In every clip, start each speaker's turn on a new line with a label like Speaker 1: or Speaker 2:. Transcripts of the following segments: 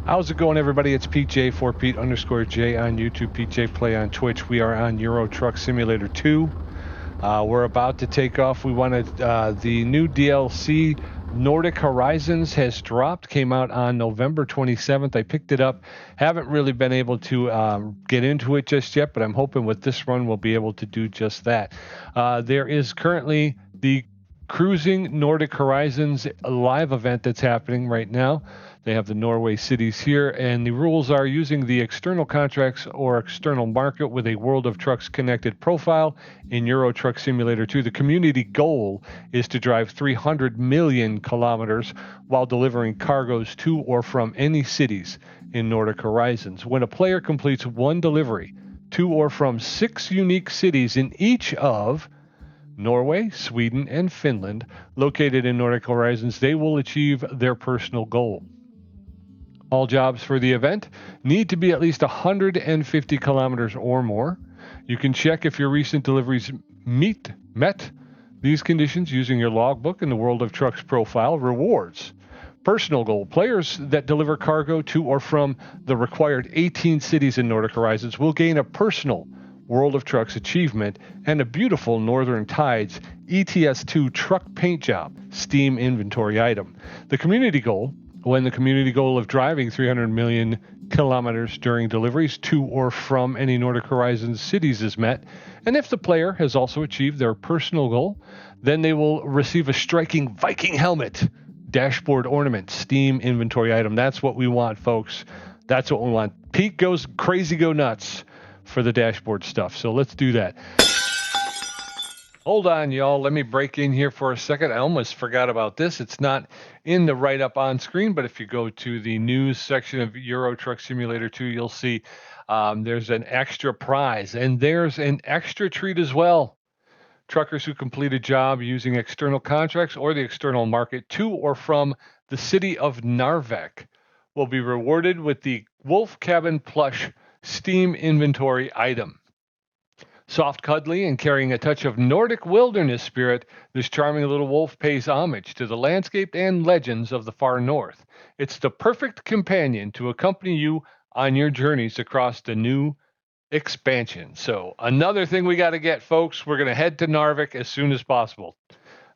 Speaker 1: How's it going, everybody? It's Pete J for Pete _J on YouTube, Pete J Play on Twitch. We are on Euro Truck Simulator 2. We're about to take off. We wanted the new DLC Nordic Horizons has dropped, came out on November 27th. I picked it up. Haven't really been able to get into it just yet, but I'm hoping with this run we'll be able to do just that. There is currently the Cruising Nordic Horizons live event that's happening right now. They have the Norway cities here, and the rules are using the external contracts or external market with a World of Trucks connected profile in Euro Truck Simulator 2. The community goal is to drive 300 million kilometers while delivering cargoes to or from any cities in Nordic Horizons. When a player completes one delivery to or from 6 unique cities in each of Norway, Sweden, and Finland located in Nordic Horizons, they will achieve their personal goal. All jobs for the event need to be at least 150 kilometers or more. You can check if your recent deliveries met these conditions using your logbook in the World of Trucks profile. Rewards. Personal goal. Players that deliver cargo to or from the required 18 cities in Nordic Horizons will gain a personal World of Trucks achievement and a beautiful Northern Tides ETS2 truck paint job Steam inventory item. The community goal. When the community goal of driving 300 million kilometers during deliveries to or from any Nordic Horizons cities is met, and if the player has also achieved their personal goal, then they will receive a striking Viking helmet, dashboard ornament, Steam inventory item. That's what we want, folks. That's what we want. Pete goes crazy, go nuts for the dashboard stuff. So let's do that. Hold on, y'all. Let me break in here for a second. I almost forgot about this. It's not in the write-up on screen, but if you go to the news section of Euro Truck Simulator 2, you'll see there's an extra prize, and there's an extra treat as well. Truckers who complete a job using external contracts or the external market to or from the city of Narvik will be rewarded with the Wolf Cabin Plush Steam inventory item. Soft, cuddly, and carrying a touch of Nordic wilderness spirit, this charming little wolf pays homage to the landscape and legends of the far north. It's the perfect companion to accompany you on your journeys across the new expansion. So another thing we got to get, folks, we're going to head to Narvik as soon as possible.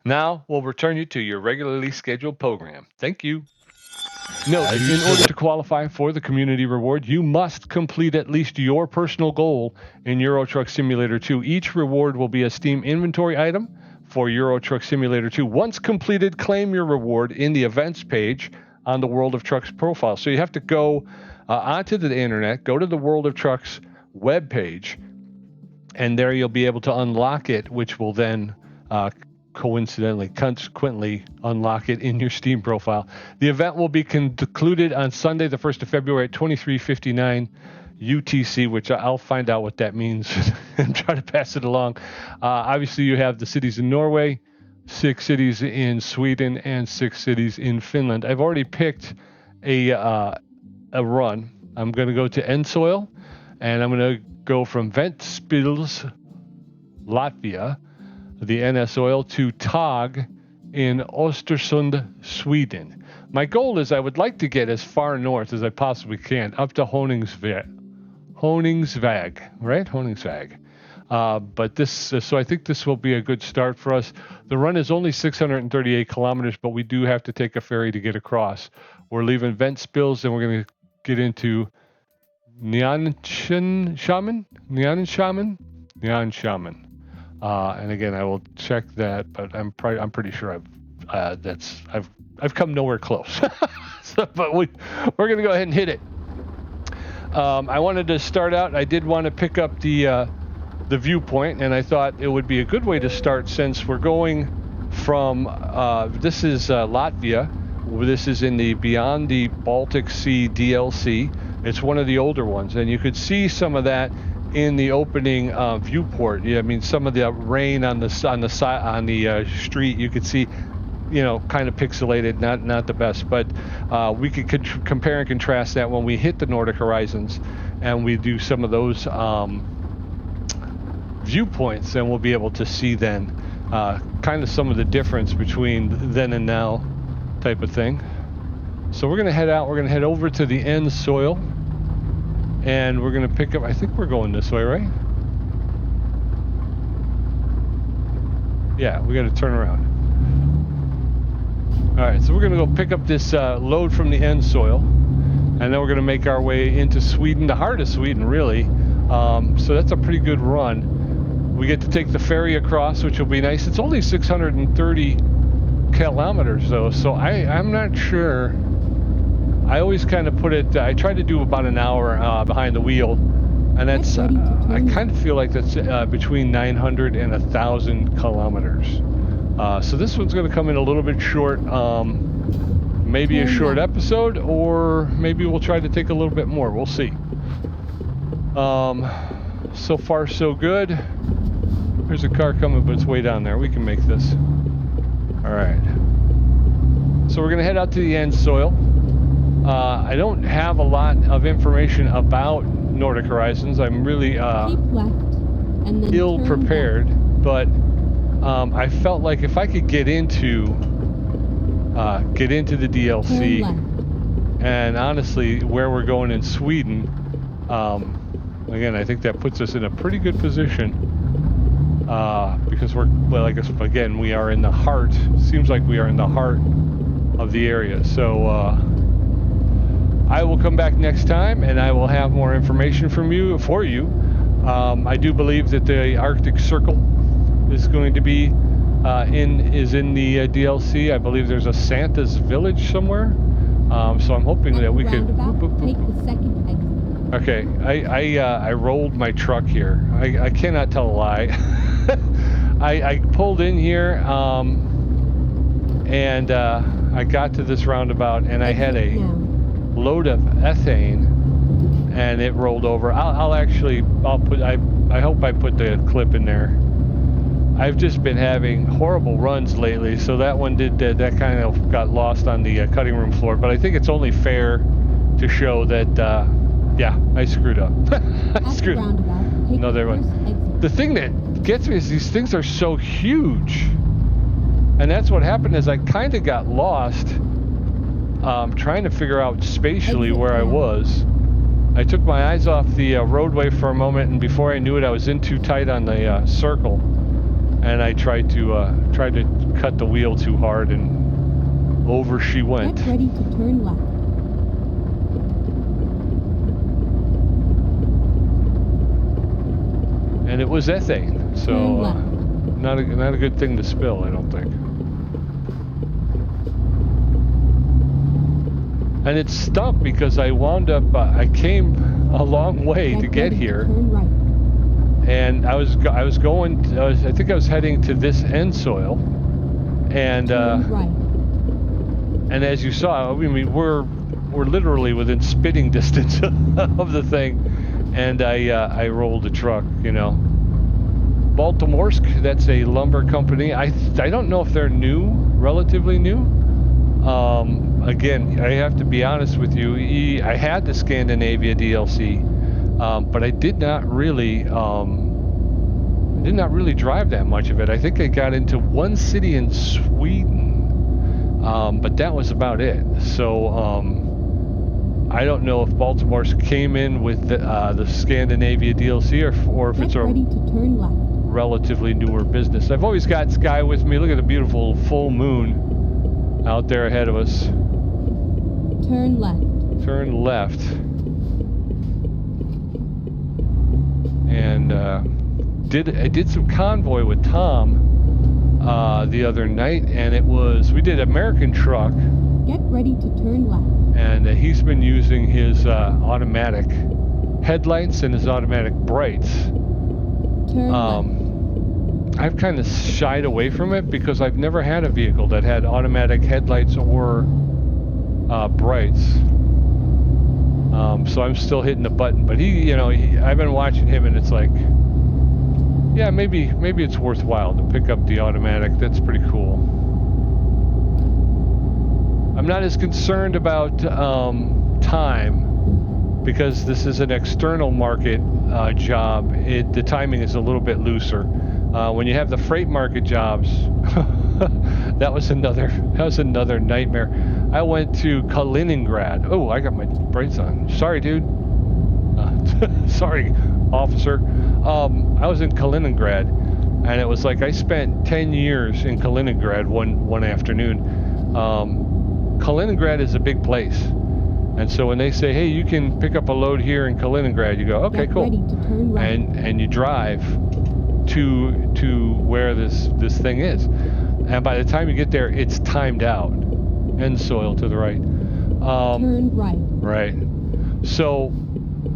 Speaker 1: Now we'll return you to your regularly scheduled program. Thank you. Note, in order to qualify for the community reward, you must complete at least your personal goal in Euro Truck Simulator 2. Each reward will be a Steam inventory item for Euro Truck Simulator 2. Once completed, claim your reward in the events page on the World of Trucks profile. So you have to go onto the internet, go to the World of Trucks webpage, and there you'll be able to unlock it, which will then consequently unlock it in your Steam profile. The event will be concluded on Sunday, the 1st of February at 23:59 UTC, which I'll find out what that means and try to pass it along. Obviously, you have the cities in Norway, 6 cities in Sweden, and 6 cities in Finland. I've already picked a run. I'm going to go to Ensoil, and I'm going to go from Ventspils, Latvia, the NS oil, to Tag in Ostersund, Sweden. My goal is I would like to get as far north as I possibly can, up to Honingsvag, right? Honingsvag. But this, so I think this will be a good start for us. The run is only 638 kilometers, but we do have to take a ferry to get across. We're leaving Ventspils, and we're going to get into Nyanshaman. And again, I will check that, but I'm pretty sure I've come nowhere close. But we're going to go ahead and hit it. I wanted to start out. I did want to pick up the viewpoint, and I thought it would be a good way to start since we're going from this is Latvia. This is in the Beyond the Baltic Sea DLC. It's one of the older ones, and you could see some of that in the opening viewport. Yeah, I mean, some of the rain on the street, you could see, kind of pixelated, not the best. But we could compare and contrast that when we hit the Nordic Horizons, and we do some of those viewpoints, and we'll be able to see then kind of some of the difference between then and now type of thing. So we're gonna head out. We're gonna head over to the end soil, and we're gonna pick up. I think we're going this way, right? Yeah, we got to turn around. All right, so we're gonna go pick up this load from the end soil, and then we're gonna make our way into Sweden, the heart of Sweden, really. So that's a pretty good run. We get to take the ferry across, which will be nice. It's only 630 kilometers though, so I'm not sure. I always kind of put it, I try to do about an hour behind the wheel, and that's, I kind of feel like that's between 900 and 1,000 kilometers. So this one's going to come in a little bit short, maybe a short episode, or maybe we'll try to take a little bit more. We'll see. So far so good. There's a car coming, but it's way down there. We can make this. All right. So we're going to head out to the end soil. I don't have a lot of information about Nordic Horizons. I'm really ill prepared, but I felt like if I could get into the DLC, and honestly, where we're going in Sweden, again, I think that puts us in a pretty good position, because we're, well, I guess again, we are in the heart. Seems like we are in the heart of the area. So I will come back next time, and I will have more information for you. I do believe that the Arctic Circle is going to be in the DLC. I believe there's a Santa's village somewhere. So I'm hoping that we could.
Speaker 2: Take the second exit.
Speaker 1: Okay, I rolled my truck here. I cannot tell a lie. I pulled in here, and I got to this roundabout, and I had a load of ethane, and it rolled over. I hope I put the clip in there. I've just been having horrible runs lately, so that one that kind of got lost on the cutting room floor. But I think it's only fair to show that yeah, I screwed up. I screwed up. Another one. The thing that gets me is these things are so huge, and that's what happened. Is I kind of got lost trying to figure out spatially where I was. I took my eyes off the roadway for a moment, and before I knew it, I was in too tight on the circle, and I tried to cut the wheel too hard, and over she went.
Speaker 2: Get ready to turn left.
Speaker 1: And it was ethane, so not a good thing to spill, I don't think. And it stunk because I wound up, I came a long way to get here, and I think I was heading to this end soil, and and as you saw, I mean, we're literally within spitting distance of the thing, and I rolled the truck, you know. Baltimorsk, that's a lumber company. I don't know if they're new, relatively new. Again, I have to be honest with you. I had the Scandinavia DLC, but I did not really drive that much of it. I think I got into one city in Sweden, but that was about it. So I don't know if Baltimore's came in with the Scandinavia DLC or if it's a relatively newer business. I've always got Sky with me. Look at the beautiful full moon out there ahead of us.
Speaker 2: Turn left.
Speaker 1: Turn left. And I did some convoy with Tom the other night, and we did American truck.
Speaker 2: Get ready to turn left.
Speaker 1: And he's been using his automatic headlights and his automatic brights.
Speaker 2: Turn left.
Speaker 1: I've kind of shied away from it because I've never had a vehicle that had automatic headlights or brights. So I'm still hitting the button, but I've been watching him, and it's like, yeah, maybe it's worthwhile to pick up the automatic. That's pretty cool. I'm not as concerned about time because this is an external market job. The timing is a little bit looser. When you have the freight market jobs, that was another nightmare. I went to Kaliningrad. Oh, I got my brakes on. Sorry, dude. Sorry, officer. I was in Kaliningrad, and it was like I spent 10 years in Kaliningrad one afternoon. Kaliningrad is a big place, and so when they say, "Hey, you can pick up a load here in Kaliningrad," you go, "Okay,
Speaker 2: Get
Speaker 1: cool,"
Speaker 2: ready to turn right.
Speaker 1: and you drive to where this thing is, and by the time you get there, it's timed out. End soil to the right.
Speaker 2: Turn right.
Speaker 1: Right. So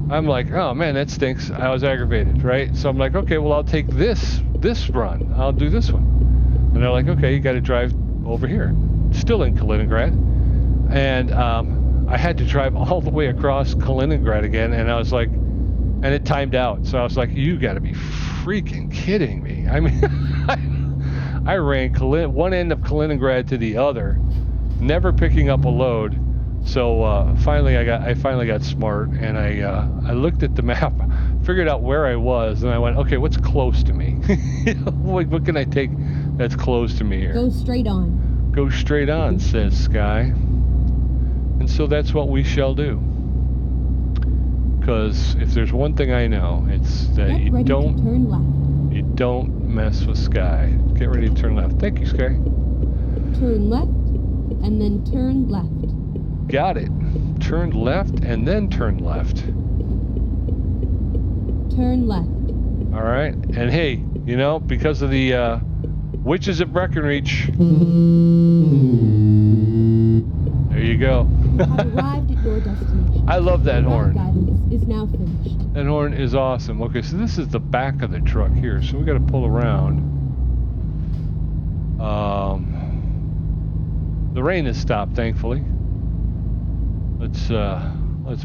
Speaker 1: I'm like, oh man, that stinks. I was aggravated, right? So I'm like, okay, well, I'll take this run. I'll do this one. And they're like, okay, you got to drive over here. Still in Kaliningrad. And I had to drive all the way across Kaliningrad again. And I was like, and it timed out. So I was like, you got to be freaking kidding me. I mean, I ran one end of Kaliningrad to the other, never picking up a load. So finally I finally got smart, and I looked at the map, figured out where I was, and I went, okay, what's close to me? What can I take that's close to me here?
Speaker 2: Go straight on.
Speaker 1: Go straight on, says Sky. And so that's what we shall do. Because if there's one thing I know, it's that
Speaker 2: Get ready to turn left.
Speaker 1: you don't mess with Sky. Get ready to turn left. Thank you, Sky.
Speaker 2: Turn left, and then turn left.
Speaker 1: Got it. Turn left and then turn left.
Speaker 2: Turn left.
Speaker 1: All right. And hey, you know, because of the witches at Breckenridge, there you go.
Speaker 2: You have arrived at your destination.
Speaker 1: I love that
Speaker 2: Route
Speaker 1: horn.
Speaker 2: guidance is now finished.
Speaker 1: That horn is awesome. Okay, so this is the back of the truck here, so we got to pull around. The rain has stopped, thankfully. Let's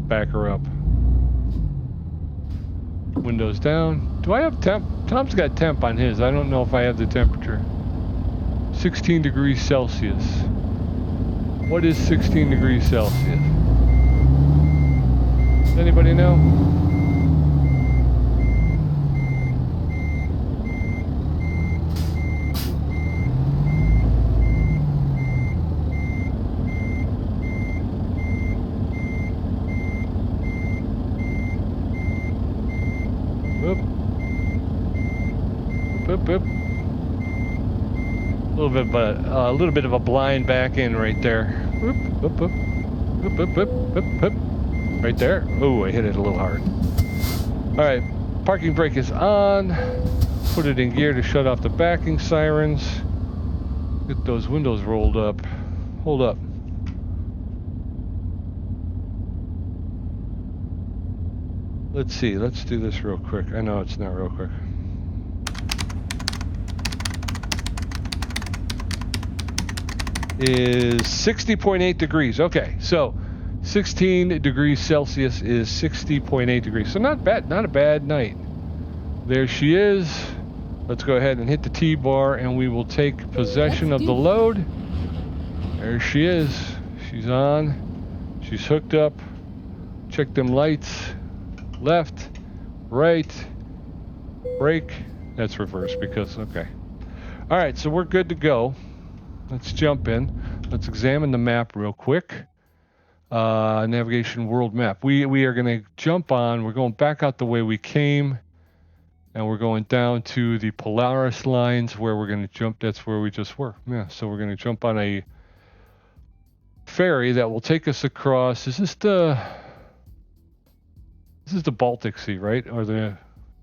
Speaker 1: back her up. Windows down. Do I have temp? Tom's got temp on his. I don't know if I have the temperature. 16 degrees Celsius. What is 16 degrees Celsius? Does anybody know? Boop. A little bit of a blind back in right there. Whoop. Right there. Oh, I hit it a little hard. All right, parking brake is on. Put it in gear to shut off the backing sirens. Get those windows rolled up. Hold up. Let's see. Let's do this real quick. I know it's not real quick. Is 60.8 degrees. Okay, so 16 degrees Celsius is 60.8 degrees. So not bad, not a bad night. There she is. Let's go ahead and hit the T-bar, and we will take possession of the load. There she is. She's on. She's hooked up. Check them lights. Left, right, brake. That's reverse because, okay. All right, so we're good to go. Let's jump in. Let's examine the map real quick. Navigation world map. We are going to jump on. We're going back out the way we came. And we're going down to the Polaris lines where we're going to jump. That's where we just were. Yeah, so we're going to jump on a ferry that will take us across. This is the Baltic Sea, right? Or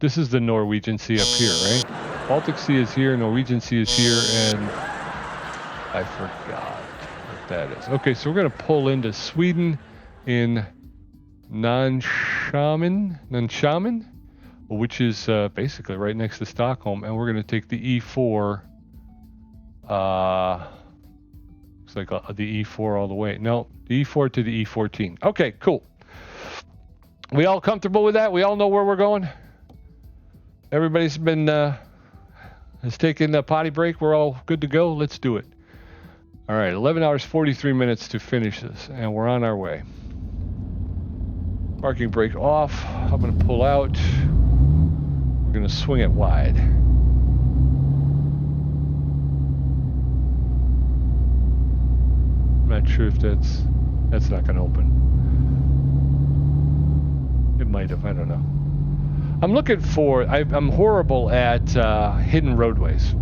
Speaker 1: this is the Norwegian Sea up here, right? Baltic Sea is here, Norwegian Sea is here, and I forgot what that is. Okay, so we're going to pull into Sweden in Nanshamen, which is basically right next to Stockholm, and we're going to take the E4. Looks like the E4 all the way. No, the E4 to the E14. Okay, cool. We all comfortable with that? We all know where we're going? Everybody's been has taken a potty break. We're all good to go. Let's do it. All right, 11 hours, 43 minutes to finish this, and we're on our way. Parking brake off. I'm going to pull out. We're going to swing it wide. not sure if that's not going to open. It might have. I don't know. I'm looking for. I'm horrible at hidden roadways,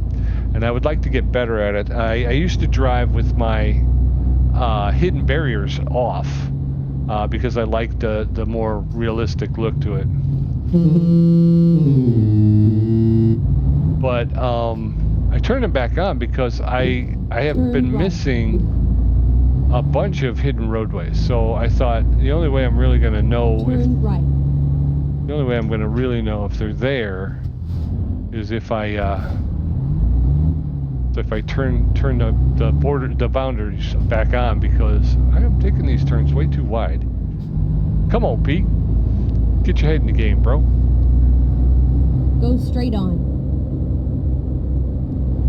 Speaker 1: and I would like to get better at it. I used to drive with my hidden barriers off because I like the more realistic look to it. But I turned them back on because I have been missing a bunch of hidden roadways. So I thought the only way I'm really going to know the only way I'm going to really know if they're there is if I turn the boundaries back on, because I am taking these turns way too wide. Come on, Pete. Get your head in the game, bro.
Speaker 2: Go straight on.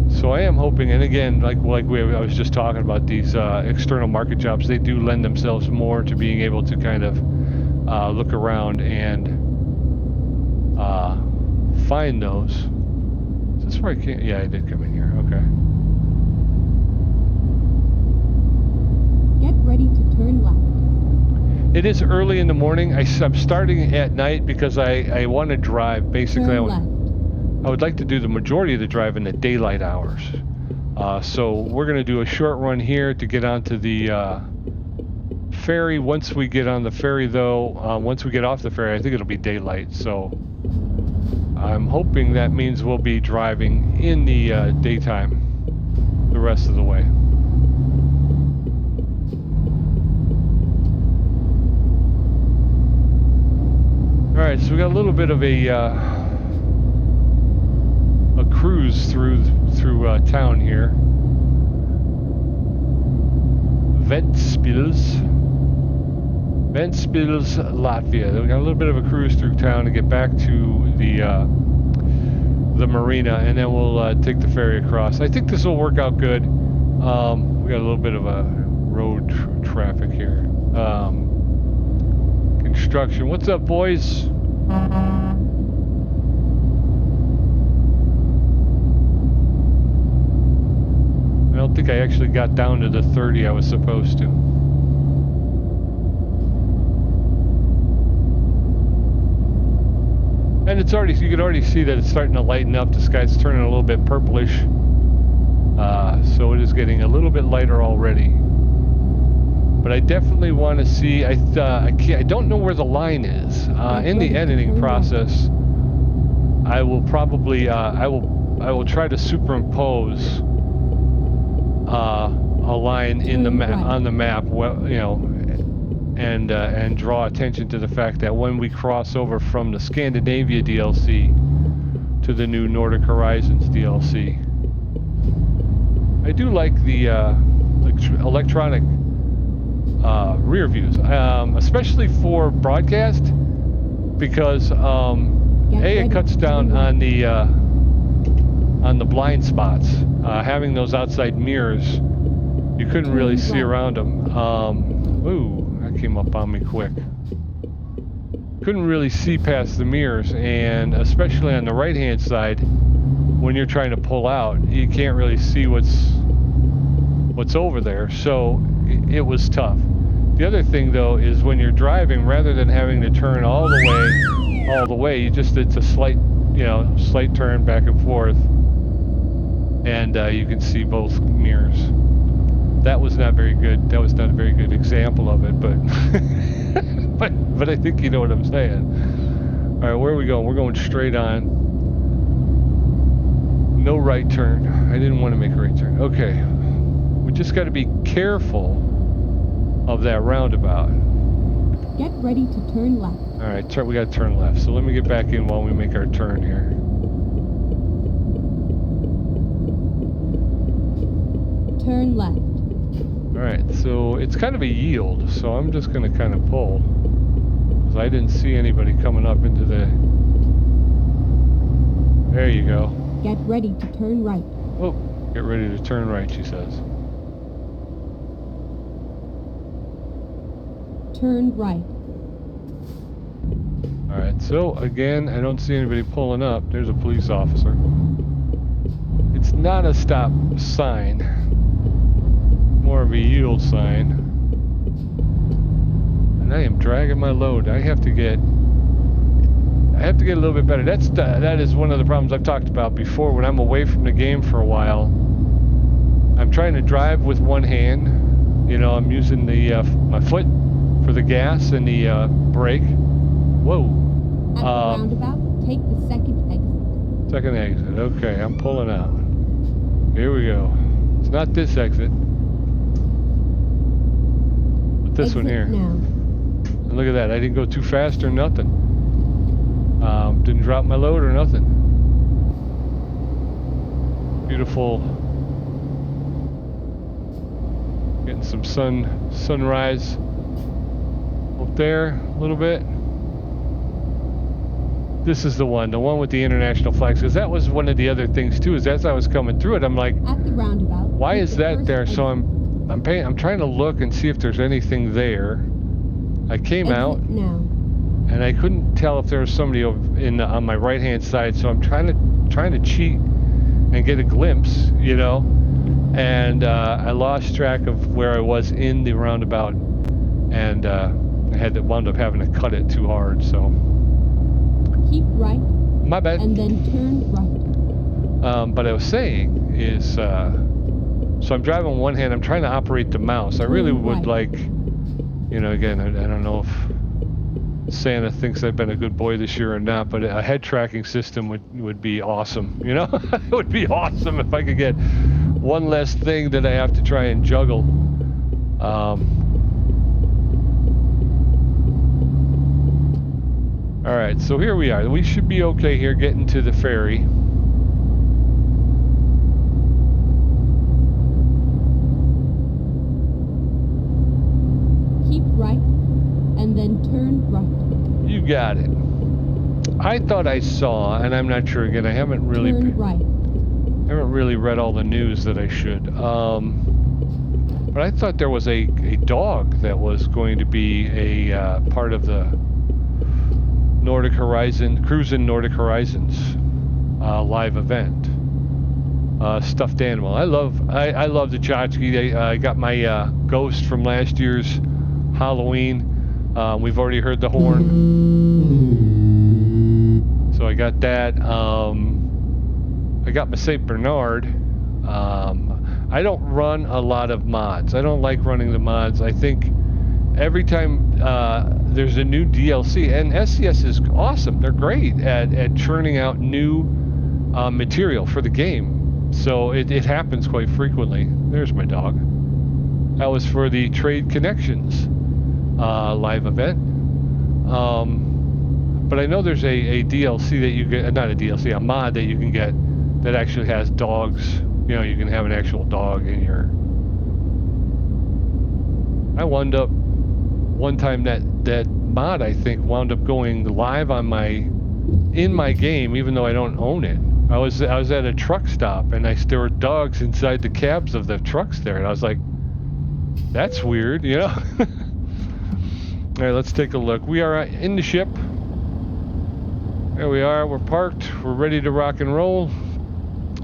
Speaker 1: So I am hoping, and again, I was just talking about these external market jobs, they do lend themselves more to being able to kind of look around and find those. Is this where I can't? Yeah, I did come in here. Okay.
Speaker 2: Get ready to turn left.
Speaker 1: It is early in the morning. I'm starting at night because I want to drive. Basically, I would like to do the majority of the drive in the daylight hours. So we're going to do a short run here to get onto the ferry. Once we get on the ferry, though, once we get off the ferry, I think it'll be daylight. So I'm hoping that means we'll be driving in the daytime the rest of the way. All right, so we got a little bit of a cruise through town here. Ventspils, Latvia. We got a little bit of a cruise through town to get back to the marina, and then we'll take the ferry across. I think this will work out good. We got a little bit of a road traffic here. Construction. What's up, boys? I don't think I actually got down to the 30 I was supposed to. And it's already, you can already see that it's starting to lighten up. The sky's turning a little bit purplish. So it is getting a little bit lighter already. But I definitely want to see, I don't know where the line is. In the editing process, I will probably, I will try to superimpose a line in the on the map, you know, and draw attention to the fact that when we cross over from the Scandinavia DLC to the new Nordic Horizons DLC, I do like the electronic rear views, especially for broadcast, because it cuts down on the blind spots. Having those outside mirrors, you couldn't really see around them. Ooh, that came up on me quick. Couldn't really see past the mirrors, and especially on the right-hand side, when you're trying to pull out, you can't really see what's over there. So it was tough. The other thing, though, is when you're driving, rather than having to turn all the way, it's a slight turn back and forth, and you can see both mirrors. That was not very good. That was not a very good example of it, but but I think you know what I'm saying. All right, where are we going? We're going straight on. No right turn. I didn't want to make a right turn. Okay, we just got to be careful of that roundabout.
Speaker 2: Get ready to turn left.
Speaker 1: All right, we got to turn left. So let me get back in while we make our turn here.
Speaker 2: Turn left.
Speaker 1: All right, so it's kind of a yield, so I'm just going to kind of pull, because I didn't see anybody coming up into the... There you go.
Speaker 2: Get ready to turn right.
Speaker 1: Oh, get ready to turn right, she says.
Speaker 2: Turn right.
Speaker 1: All right, so again, I don't see anybody pulling up. There's a police officer. It's not a stop sign. more of a yield sign. And I am dragging my load. I have to get a little bit better. That is one of the problems I've talked about before. When I'm away from the game for a while, I'm trying to drive with one hand. You know, I'm using the my foot for the gas and the brake. Whoa.
Speaker 2: At the roundabout, take the second exit.
Speaker 1: Second exit. Okay, I'm pulling out. Here we go. It's not this exit, but this one here.
Speaker 2: Now.
Speaker 1: And look at that. I didn't go too fast or nothing. Didn't drop my load or nothing. Beautiful. Getting some sunrise up there a little bit. This is the one with the international flags, because that was one of the other things too. Is as I was coming through it, I'm like,
Speaker 2: at the roundabout,
Speaker 1: why is that there? So I'm trying to look and see if there's anything there. I came out
Speaker 2: now.
Speaker 1: and I couldn't tell if there was somebody on my right hand side. So I'm trying to cheat and get a glimpse, you know. And I lost track of where I was in the roundabout, and I wound up having to cut it too hard. So
Speaker 2: keep right.
Speaker 1: My bad.
Speaker 2: And then turn right.
Speaker 1: But I was saying is, so I'm driving on one hand. I'm trying to operate the mouse. I really would like, you know, again, I don't know if Santa thinks I've been a good boy this year or not, but a head tracking system would be awesome. You know, it would be awesome if I could get one less thing that I have to try and juggle. All right, so here we are. We should be okay here getting to the ferry.
Speaker 2: Keep right and then turn right.
Speaker 1: You got it. I thought I saw, and I'm not sure again, I haven't really read all the news that I should. But I thought there was a dog that was going to be a part of the Nordic Horizon, Cruising Nordic Horizons live event. Stuffed animal. I love the tchotchke. I got my ghost from last year's Halloween. We've already heard the horn. So I got that. I got my St. Bernard. I don't run a lot of mods. I don't like running the mods. I think every time there's a new DLC, and SCS is awesome. They're great at churning out new material for the game. So it happens quite frequently. There's my dog. That was for the Trade Connections live event. But I know there's a DLC that you get, not a DLC, a mod that you can get that actually has dogs. You know, you can have an actual dog in your... I wound up, one time that mod, I think, wound up going live on in my game, even though I don't own it. I was at a truck stop, and there were dogs inside the cabs of the trucks there, and I was like, that's weird, you know? All right, let's take a look. We are in the ship. There we are. We're parked. We're ready to rock and roll.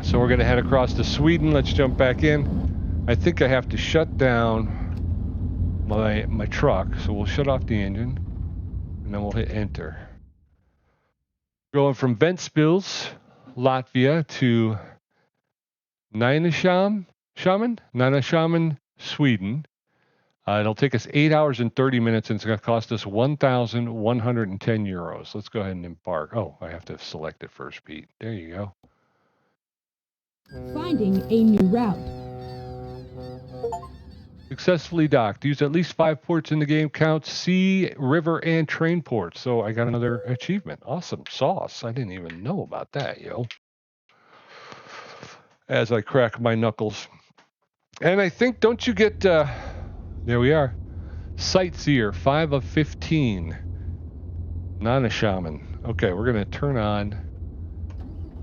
Speaker 1: So we're going to head across to Sweden. Let's jump back in. I think I have to shut down my truck. So we'll shut off the engine, and then we'll hit enter. Going from Ventspils, Latvia to Nynäshamn, Sweden. It'll take us 8 hours and 30 minutes, and it's going to cost us 1,110 euros. Let's go ahead and embark. Oh, I have to select it first, Pete. There you go.
Speaker 2: Finding a new route.
Speaker 1: Successfully docked. Use at least 5 ports in the game. Count sea, river, and train ports. So I got another achievement. Awesome sauce. I didn't even know about that, yo. As I crack my knuckles. And I think, don't you get... there we are. Sightseer, 5 of 15. Nynäshamn. Okay, we're going to turn on...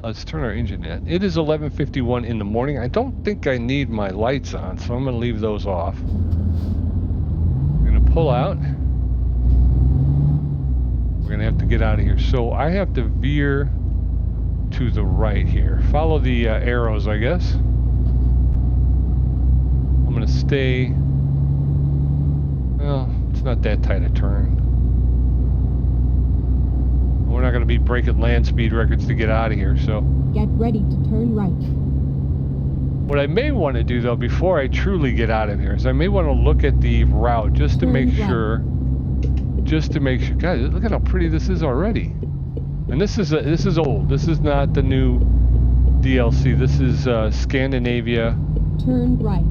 Speaker 1: Let's turn our engine in. It is 11:51 in the morning. I don't think I need my lights on, so I'm going to leave those off. I'm going to pull out. We're going to have to get out of here. So I have to veer to the right here. Follow the arrows, I guess. I'm going to stay. Well, it's not that tight a turn. We're not going to be breaking land speed records to get out of here, so.
Speaker 2: Get ready to turn right.
Speaker 1: What I may want to do, though, before I truly get out of here, is I may want to look at the route just to make sure. Just to make sure. Guys, look at how pretty this is already. And this is old. This is not the new DLC. This is Scandinavia.
Speaker 2: Turn right.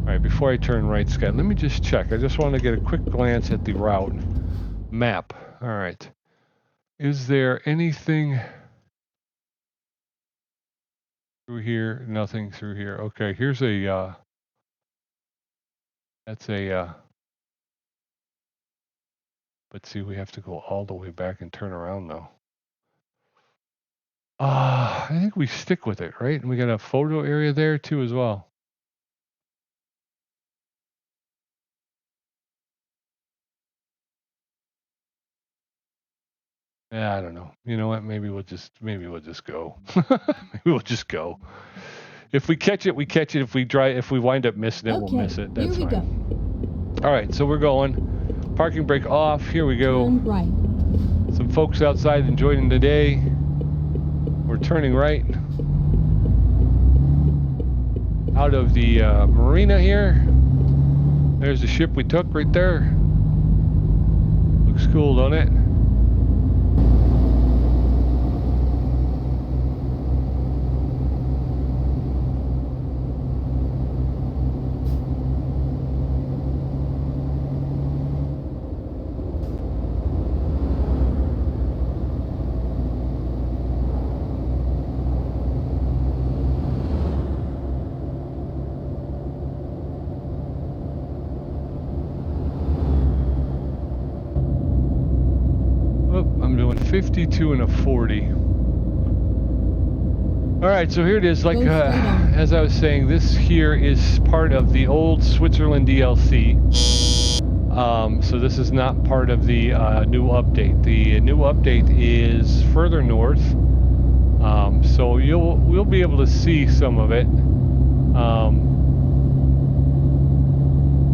Speaker 1: All right, before I turn right, Scott, let me just check. I just want to get a quick glance at the route map. All right. Is there anything through here? Nothing through here. Okay, here's a, that's a, but see, we have to go all the way back and turn around, though. I think we stick with it, right? And we got a photo area there, too, as well. Yeah, I don't know. You know what? Maybe we'll just go. Maybe we'll just go. If we catch it, we catch it. If we wind up missing it, we'll miss it. That's fine. Go. All right, so we're going. Parking brake off. Here we go.
Speaker 2: Turn right.
Speaker 1: Some folks outside enjoying the day. We're turning right. Out of the marina here. There's the ship we took right there. Looks cool, don't it? I'm doing 52 and a 40. All right, so here it is. Like as I was saying, this here is part of the old Switzerland DLC. So this is not part of the new update. The new update is further north. So we'll be able to see some of it.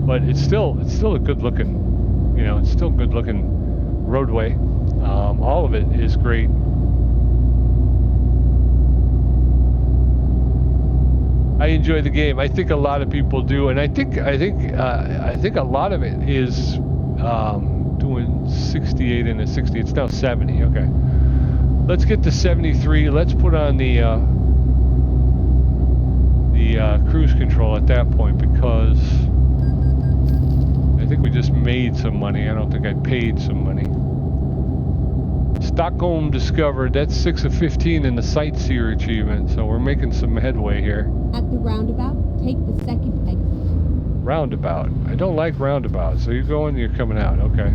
Speaker 1: But it's still a good looking, it's still good looking roadway. All of it is great. I enjoy the game. I think a lot of people do, and I think a lot of it is doing 68 and a 60. It's now 70. Okay, let's get to 73. Let's put on the cruise control at that point, because I think we just made some money. I don't think I paid some money. Stockholm discovered. That's 6 of 15 in the sightseer achievement, so we're making some headway here.
Speaker 2: At the roundabout, take the second exit.
Speaker 1: Roundabout. I don't like roundabouts. So you're going, you're coming out. Okay.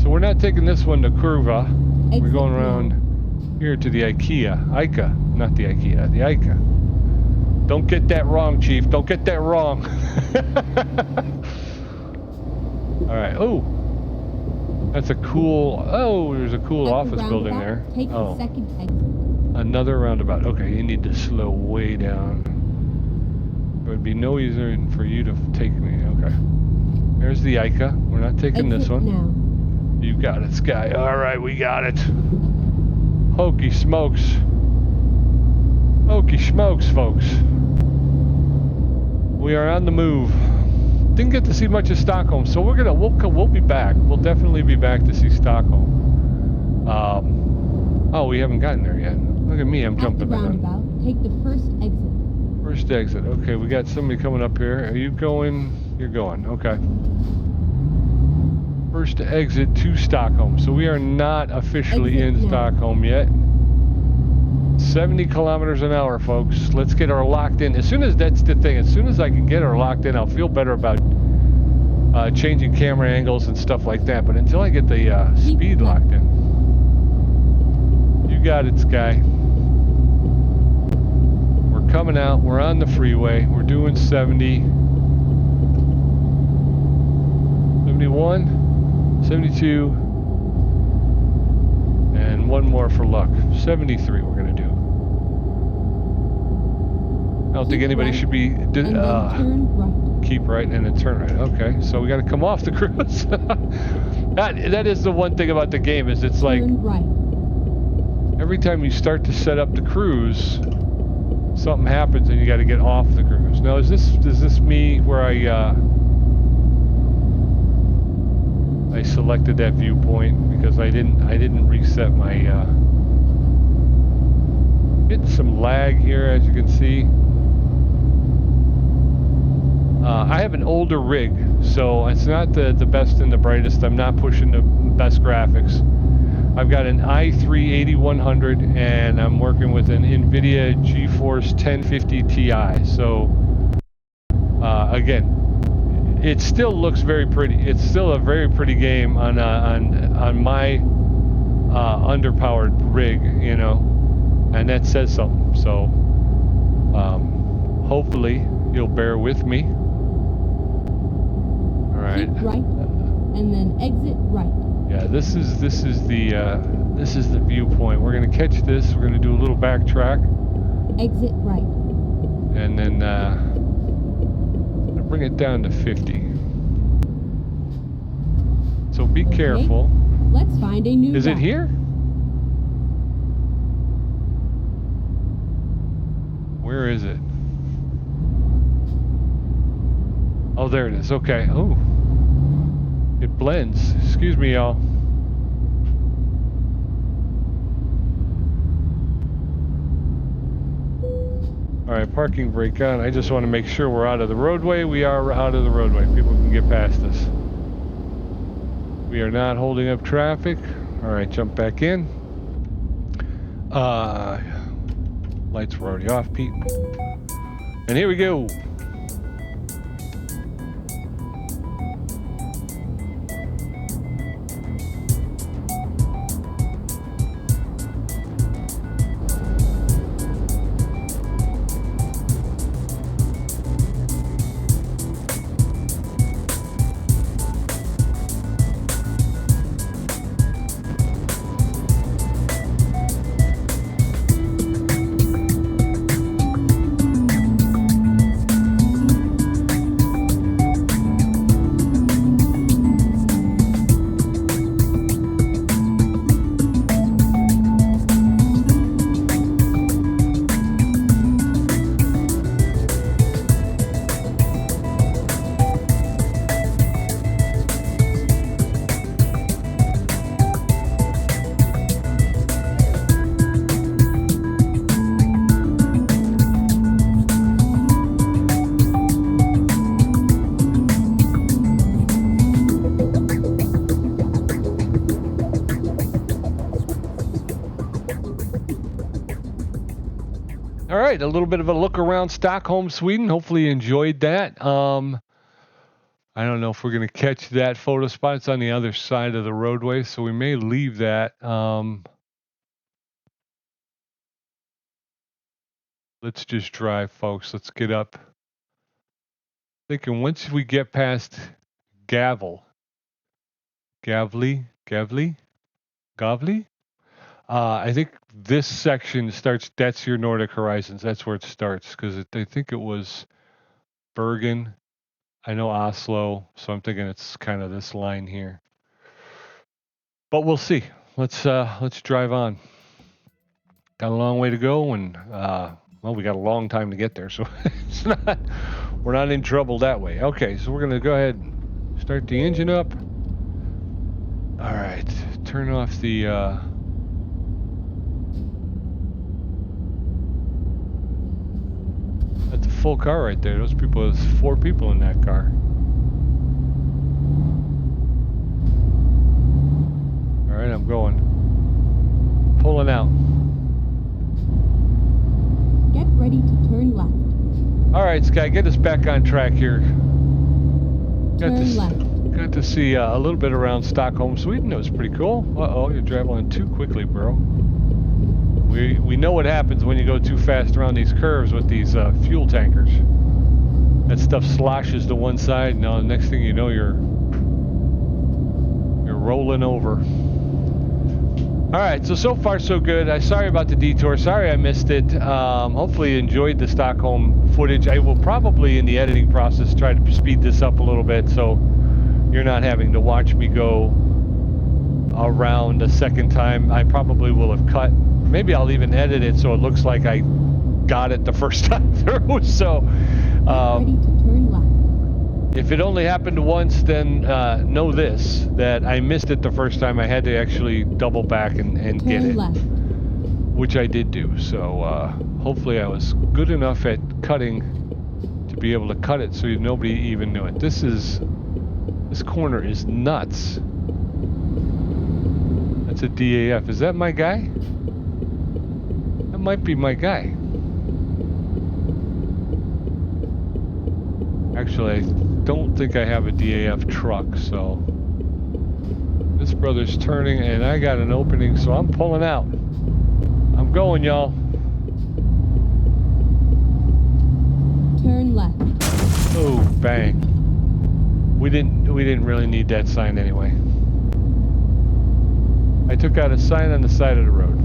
Speaker 1: So we're not taking this one to Curva. We're going around here to the Ica, not the Ikea, the Ica. Don't get that wrong, Chief. Don't get that wrong. All right. Oh. That's a cool, there's a cool office building there.
Speaker 2: Take the second exit.
Speaker 1: Another roundabout. Okay, you need to slow way down. It would be no easier for you to take me. Okay. There's the Ica. We're not taking this one.
Speaker 2: Now.
Speaker 1: You got it, Sky. All right, we got it. Hokey smokes. Hokey smokes, folks. We are on the move. Didn't get to see much of Stockholm, so we'll be back. We'll definitely be back to see Stockholm. Oh, we haven't gotten there yet. Look at me, I'm jumping the
Speaker 2: roundabout, take the first exit.
Speaker 1: First exit. Okay, we got somebody coming up here. Are you going? You're going. Okay. First exit to Stockholm. So we are not officially in Stockholm yet. 70 kilometers an hour, folks. Let's get her locked in. As soon as that's the thing, as soon as I can get her locked in, I'll feel better about changing camera angles and stuff like that. But until I get the speed locked in. You got it, Sky. We're coming out. We're on the freeway. We're doing 70. 71. 72. And one more for luck. 73 we're going to do. I don't think anybody should be
Speaker 2: and then turn right.
Speaker 1: keep right and then turn right. Okay, so we got to come off the cruise. that is the one thing about the game is it's like
Speaker 2: Turn right.
Speaker 1: every time you start to set up the cruise, something happens and you got to get off the cruise. Now, is this me where I selected that viewpoint because I didn't reset my getting some lag here, as you can see. I have an older rig, so it's not the best and the brightest. I'm not pushing the best graphics. I've got an i3-8100 and I'm working with an NVIDIA GeForce 1050 Ti. So again, it still looks very pretty. It's still a very pretty game on my underpowered rig, you know, and that says something. So hopefully you'll bear with me. All right.
Speaker 2: Keep right, and then exit right.
Speaker 1: Yeah, this is the viewpoint. We're gonna catch this. We're gonna do a little backtrack.
Speaker 2: Exit right.
Speaker 1: And then bring it down to 50. So be careful.
Speaker 2: Let's find a new
Speaker 1: Is
Speaker 2: route.
Speaker 1: it here? Where is it? Oh, there it is. Okay. Oh, it blends. Excuse me, y'all. All right, parking brake on. I just want to make sure we're out of the roadway. We are out of the roadway. People can get past us. We are not holding up traffic. All right, jump back in. Lights were already off, Pete. And here we go. All right, a little bit of a look around Stockholm, Sweden. Hopefully you enjoyed that. I don't know if we're going to catch that photo spot. It's on the other side of the roadway, so we may leave that. Let's just drive, folks. Let's get up. Thinking once we get past Gavli. I think this section starts, that's your Nordic Horizons. That's where it starts, because I think it was Bergen. I know Oslo, so I'm thinking it's kind of this line here. But we'll see. Let's drive on. Got a long way to go, and well, we got a long time to get there, so we're not in trouble that way. Okay, so we're gonna go ahead and start the engine up. All right, turn off the that's a full car right there. Those people, there's 4 people in that car. All right, I'm going. Pulling out.
Speaker 2: Get ready to turn left.
Speaker 1: All right, Sky, get us back on track here.
Speaker 2: Turn left.
Speaker 1: Got to see a little bit around Stockholm, Sweden. It was pretty cool. Uh-oh, you're traveling too quickly, bro. We know what happens when you go too fast around these curves with these fuel tankers. That stuff sloshes to one side. Now, the next thing you know, you're rolling over. All right, so far so good. Sorry about the detour. Sorry I missed it. Hopefully you enjoyed the Stockholm footage. I will probably, in the editing process, try to speed this up a little bit so you're not having to watch me go around a second time. I probably will have cut. Maybe I'll even edit it so it looks like I got it the first time through. So,
Speaker 2: Ready to turn left.
Speaker 1: if it only happened once, then know this, that I missed it the first time. I had to actually double back and get
Speaker 2: Turn
Speaker 1: it,
Speaker 2: left.
Speaker 1: which I did do. So hopefully I was good enough at cutting to be able to cut it so nobody even knew it. This corner is nuts. That's a DAF. Is that my guy? That might be my guy. Actually, I don't think I have a DAF truck, so this brother's turning and I got an opening, so I'm pulling out. I'm going, y'all.
Speaker 2: Turn left.
Speaker 1: Oh, bang. We didn't really need that sign anyway. I took out a sign on the side of the road.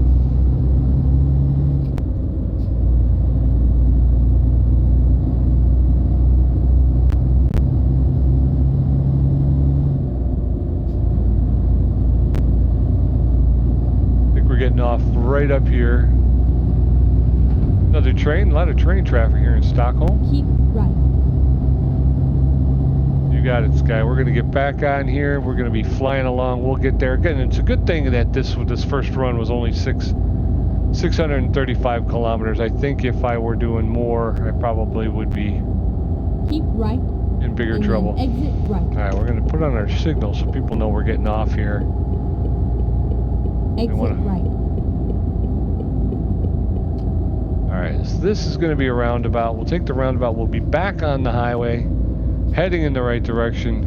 Speaker 1: We're getting off right up here. Another train, a lot of train traffic here in Stockholm.
Speaker 2: Keep right.
Speaker 1: You got it, Sky. We're gonna get back on here. We're gonna be flying along. We'll get there. Again, it's a good thing that this first run was only 635 kilometers. I think if I were doing more, I probably would be
Speaker 2: Keep right.
Speaker 1: in bigger
Speaker 2: And
Speaker 1: trouble.
Speaker 2: then exit right.
Speaker 1: All right, we're gonna put on our signal so people know we're getting off here.
Speaker 2: Exit right.
Speaker 1: Alright, so this is going to be a roundabout. We'll take the roundabout. We'll be back on the highway, heading in the right direction.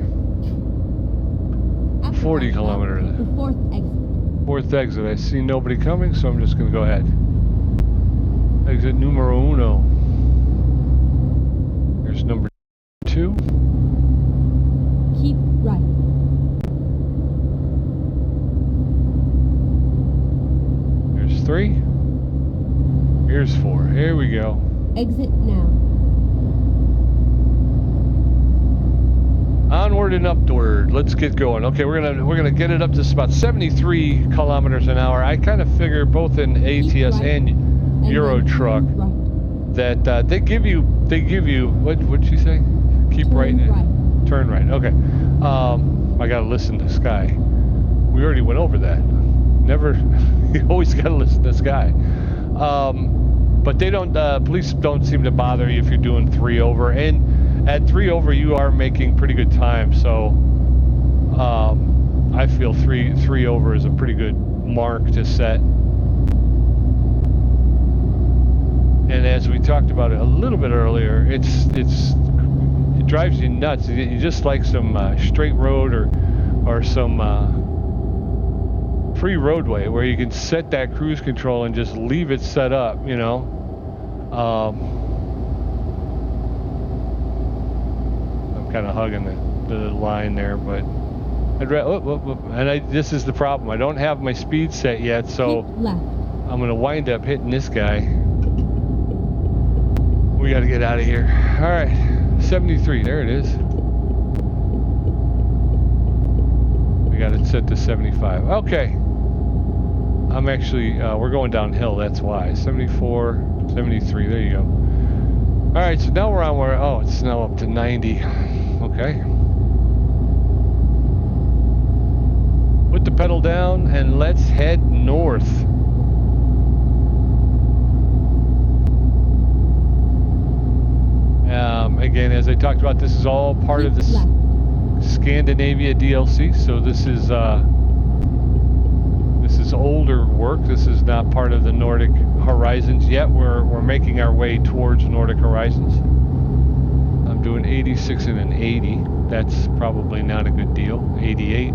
Speaker 2: After
Speaker 1: 40
Speaker 2: roundabout,
Speaker 1: kilometers.
Speaker 2: the fourth exit.
Speaker 1: Fourth exit. I see nobody coming, so I'm just going to go ahead. Exit numero uno. Here's number 2.
Speaker 2: Keep right.
Speaker 1: There's 3. Here's 4. Here we go.
Speaker 2: Exit now.
Speaker 1: Onward and upward. Let's get going. Okay, we're gonna get it up to about 73 kilometers an hour. I kind of figure both in ATS
Speaker 2: right.
Speaker 1: and Euro
Speaker 2: then
Speaker 1: truck
Speaker 2: turn right.
Speaker 1: that they give you what'd she say? Keep
Speaker 2: Turn
Speaker 1: right.
Speaker 2: right.
Speaker 1: Turn right. Okay. I gotta listen to Sky. We already went over that. Never. You always gotta listen to Sky. But they don't. Police don't seem to bother you if you're doing 3 over, and at 3 over you are making pretty good time. So I feel 3 over is a pretty good mark to set. And as we talked about it a little bit earlier, it drives you nuts. You just like some straight road or some free roadway where you can set that cruise control and just leave it set up, you know. I'm kind of hugging the line there, but this is the problem. I don't have my speed set yet, so
Speaker 2: Keep left.
Speaker 1: I'm gonna wind up hitting this guy. We got to get out of here. All right, 73. There it is. We got it set to 75. Okay. I'm actually, we're going downhill, that's why. 74, 73, there you go. All right, so now we're on where, oh, it's now up to 90. Okay. Put the pedal down and let's head north. Again, as I talked about, this is all part of this Scandinavia DLC, so this is older work. This is not part of the Nordic Horizons yet. We're making our way towards Nordic Horizons. I'm doing 86 and an 80. That's probably not a good deal. 88.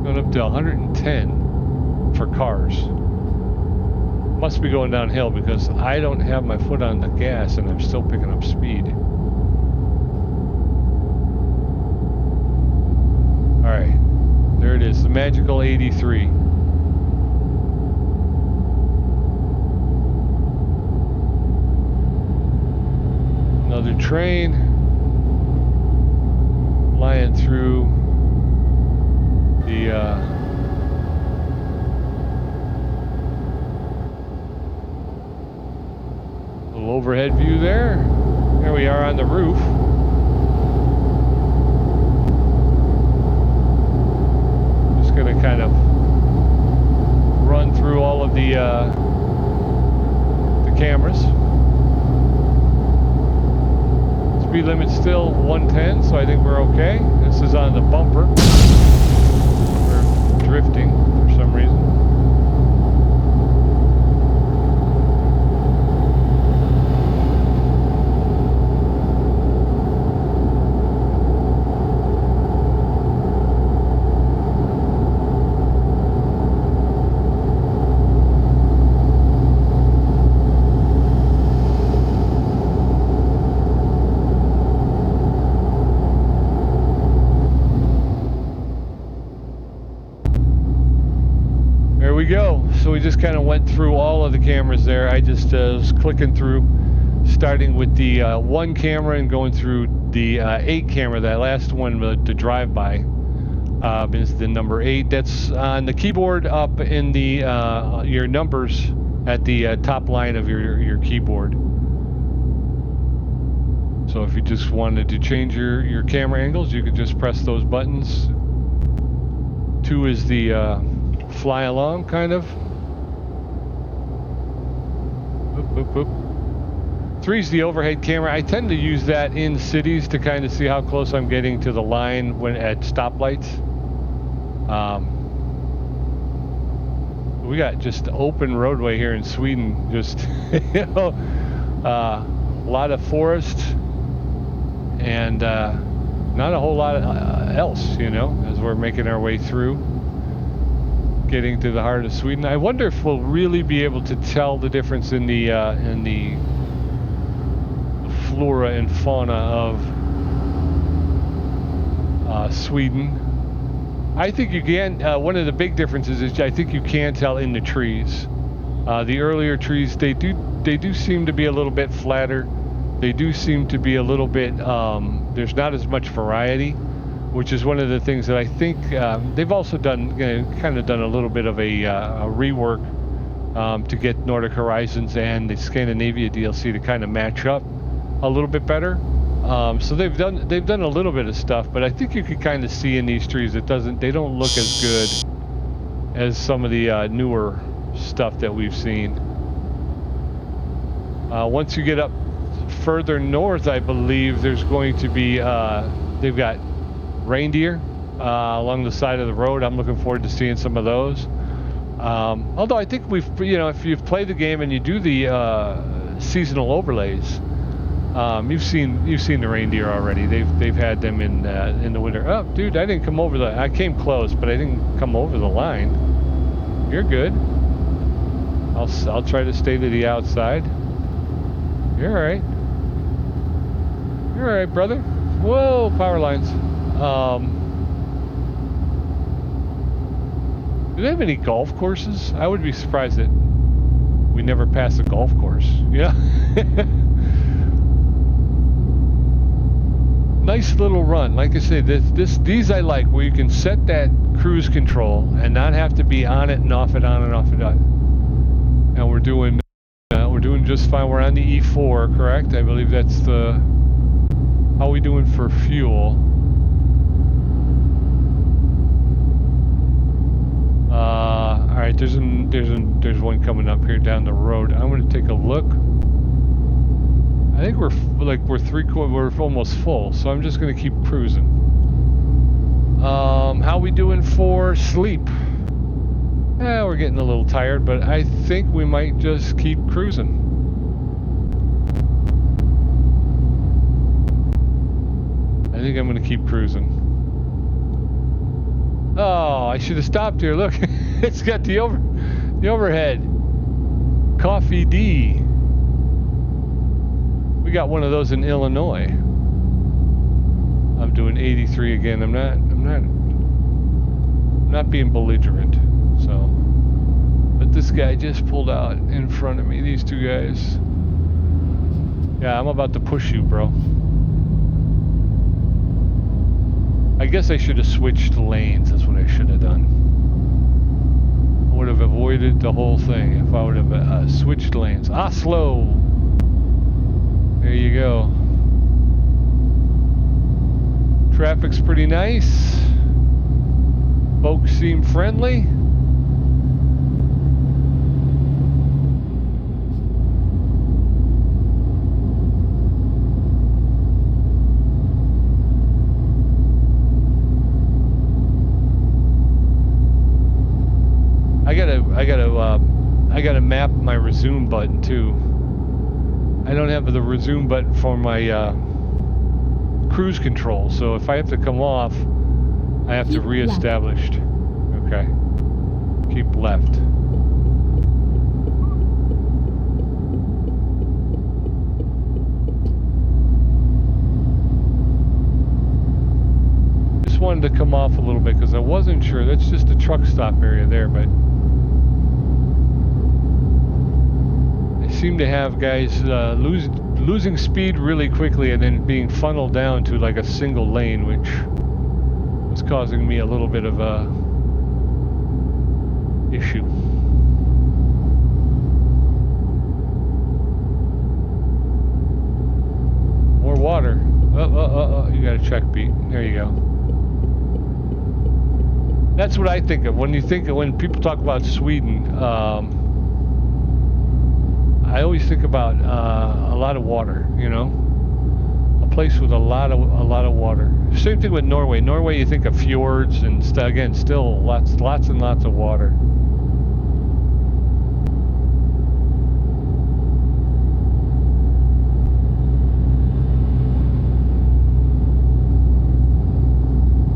Speaker 1: Going up to 110 for cars. Must be going downhill because I don't have my foot on the gas and I'm still picking up speed. All right. There it is, the magical 83. Another train flying through the little overhead view there. There we are on the roof. Just gonna kind of run through all of the cameras. Speed limit's still 110, so I think we're okay. This is on the bumper. We're drifting for some reason. Go. So we just kind of went through all of the cameras there. I just was clicking through, starting with the 1 camera and going through the 8 camera. That last one, the drive-by, is the number 8. That's on the keyboard up in the your numbers at the top line of your keyboard. So if you just wanted to change your camera angles, you could just press those buttons. 2 is the fly along, kind of. Boop, boop, boop. 3 is the overhead camera. I tend to use that in cities to kind of see how close I'm getting to the line when at stoplights. We got just open roadway here in Sweden. Just you know, a lot of forest and not a whole lot else, you know, as we're making our way through, getting to the heart of Sweden. I wonder if we'll really be able to tell the difference in the flora and fauna of Sweden. I think you can. One of the big differences is I think you can tell in the trees. The earlier trees, they do seem to be a little bit flatter. They do seem to be a little bit. There's not as much variety, which is one of the things that I think they've also done. Kind of done a little bit of a rework to get Nordic Horizons and the Scandinavia DLC to kind of match up a little bit better. So they've done a little bit of stuff, but I think you can kind of see in these trees they don't look as good as some of the newer stuff that we've seen. Once you get up further north, I believe there's going to be they've got reindeer along the side of the road. I'm looking forward to seeing some of those. Although I think if you've played the game and you do the seasonal overlays. You've seen the reindeer already. They've had them in the winter. Oh, dude, I came close, but I didn't come over the line. You're good. I'll try to stay to the outside. You're all right. You're all right, brother. Whoa, power lines. Do they have any golf courses? I would be surprised that we never pass a golf course. Yeah. Nice little run. Like I said, these I like, where you can set that cruise control and not have to be on it and off it, on and off it. And we're doing just fine. We're on the E4, correct? I believe that's the. How are we doing for fuel? All right. There's one coming up here down the road. I'm going to take a look. I think we're almost full, so I'm just gonna keep cruising. How we doing for sleep? We're getting a little tired, but I think we might just keep cruising. I think I'm gonna keep cruising. Oh, I should have stopped here. Look, it's got the overhead. Coffee D. We got one of those in Illinois. I'm doing 83 again. I'm not. I'm not being belligerent, so. But this guy just pulled out in front of me, these two guys. Yeah, I'm about to push you, bro. I guess I should have switched lanes, that's what I should have done. I would have avoided the whole thing if I would have switched lanes. Oslo! There you go. Traffic's pretty nice. Folks seem friendly. I gotta map my resume button too. I don't have the resume button for my cruise control, so if I have to come off, I have to reestablish. Okay. Keep left. Just wanted to come off a little bit because I wasn't sure. That's just a truck stop area there, but I seem to have guys losing speed really quickly and then being funneled down to like a single lane, which was causing me a little bit of a issue. More water. You got a check beat. There you go. That's what I think of when people talk about Sweden. I always think about a lot of water, you know, a place with a lot of water. Same thing with Norway. Norway, you think of fjords and again, still lots and lots of water.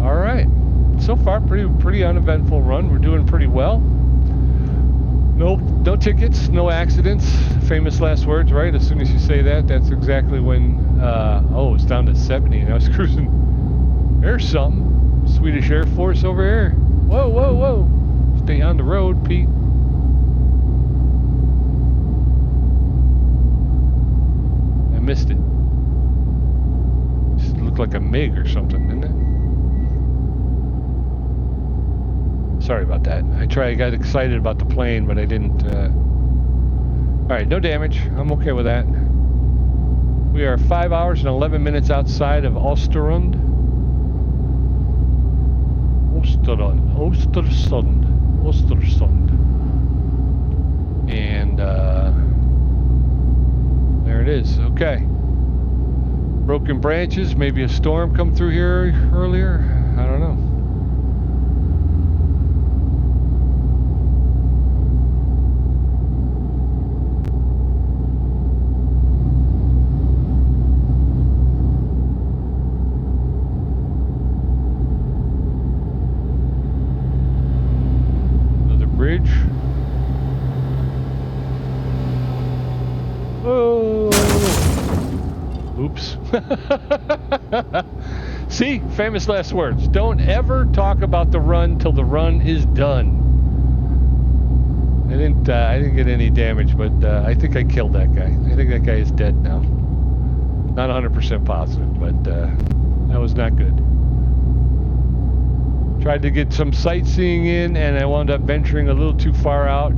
Speaker 1: All right, so far pretty uneventful run. We're doing pretty well. No tickets, no accidents. Famous last words, right? As soon as you say that, that's exactly when, oh, it's down to 70 and I was cruising. There's something. Swedish Air Force over here. Whoa, whoa, whoa. Stay on the road, Pete. I missed it. Just looked like a MiG or something, didn't it? Sorry about that. I got excited about the plane, but I didn't. Alright, no damage. I'm okay with that. We are 5 hours and 11 minutes outside of Ostersund. Ostersund. And there it is. Okay. Broken branches. Maybe a storm come through here earlier. I don't know. Bridge. Oh! Oops. See, famous last words. Don't ever talk about the run till the run is done. I didn't get any damage, but I think I killed that guy. I think that guy is dead now. Not 100% positive, but that was not good. Tried to get some sightseeing in, and I wound up venturing a little too far out.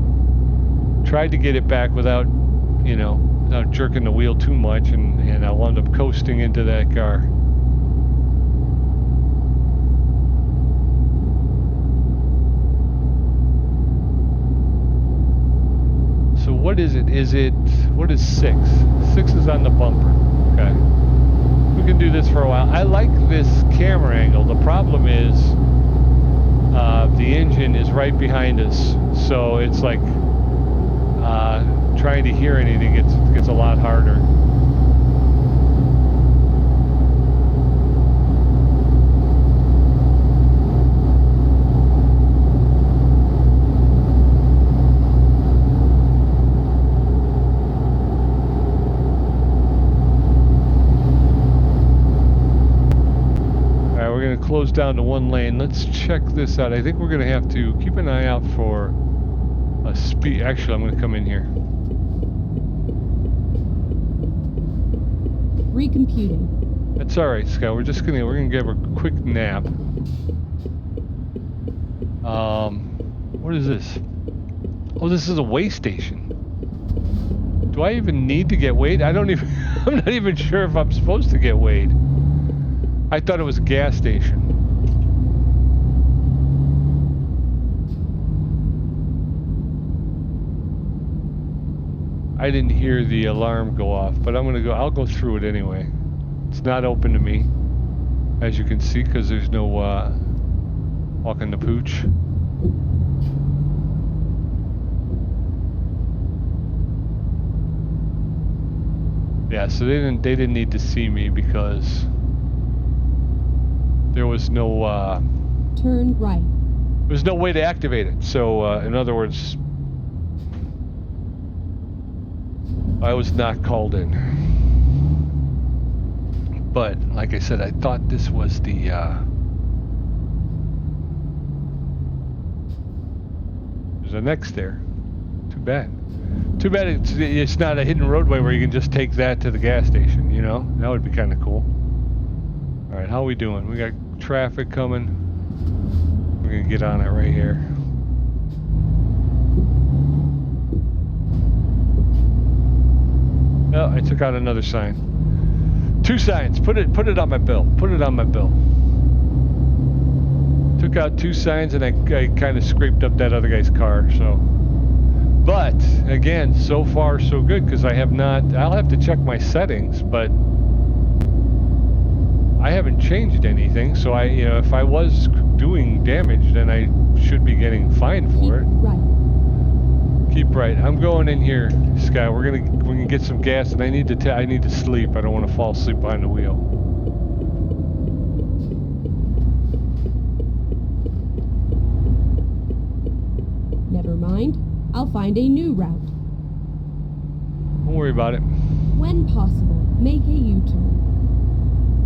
Speaker 1: Tried to get it back without, you know, without jerking the wheel too much, and I wound up coasting into that car. So what is it? What is 6? 6 is on the bumper. Okay. We can do this for a while. I like this camera angle. The problem is, the engine is right behind us, so it's like trying to hear anything gets a lot harder. we're going to close down to one lane. Let's check this out. I think we're going to have to keep an eye out for a speed. Actually, I'm going to come in here.
Speaker 2: Recomputing.
Speaker 1: That's all right, Scott. We're gonna give her a quick nap. What is this? Oh, this is a weigh station. Do I even need to get weighed? I'm not even sure if I'm supposed to get weighed. I thought it was a gas station. I didn't hear the alarm go off, but I'll go through it anyway. It's not open to me, as you can see, because there's no walking the pooch. Yeah, so they didn't need to see me because there was no
Speaker 2: turn right.
Speaker 1: There's no way to activate it. So in other words, I was not called in. But like I said, I thought this was the there's an X there. Too bad. Too bad it's not a hidden roadway where you can just take that to the gas station, you know? That would be kind of cool. Alright, how we doing? We got traffic coming. We're gonna get on it right here. Oh, I took out another sign. 2 signs. Put it on my bill. Put it on my bill. Took out 2 signs and I kind of scraped up that other guy's car, so. But again, so far so good because I have not. I'll have to check my settings, but I haven't changed anything. So if I was doing damage, then I should be getting fined for it.
Speaker 2: Right.
Speaker 1: Keep right. I'm going in here, Scott. We're gonna get some gas, and I need to sleep. I don't want to fall asleep behind the wheel.
Speaker 2: Never mind. I'll find a new route.
Speaker 1: Don't worry about it.
Speaker 2: When possible, make a U-turn.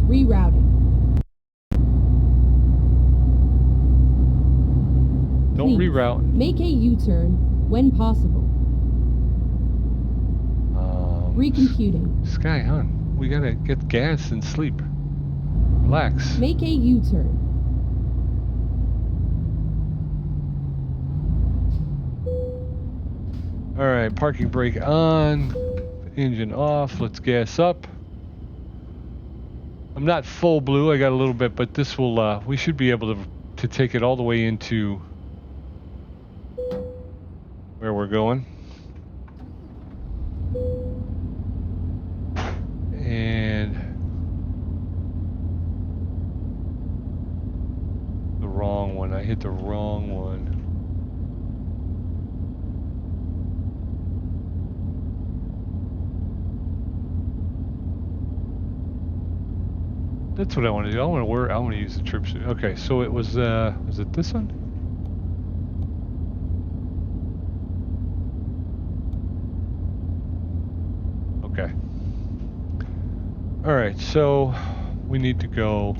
Speaker 2: Rerouting.
Speaker 1: Don't
Speaker 2: Please,
Speaker 1: reroute.
Speaker 2: Make a U-turn when possible. Recomputing.
Speaker 1: Sky, hon, we gotta get gas and sleep. Relax.
Speaker 2: Make a U-turn.
Speaker 1: Alright, parking brake on. Engine off. Let's gas up. I'm not full blue, I got a little bit, but this will, we should be able to take it all the way into where we're going. And the wrong one, I hit the wrong one. That's what I want to do. I want to use the trip suit. Okay, so it was it this one? Okay. All right, so we need to go.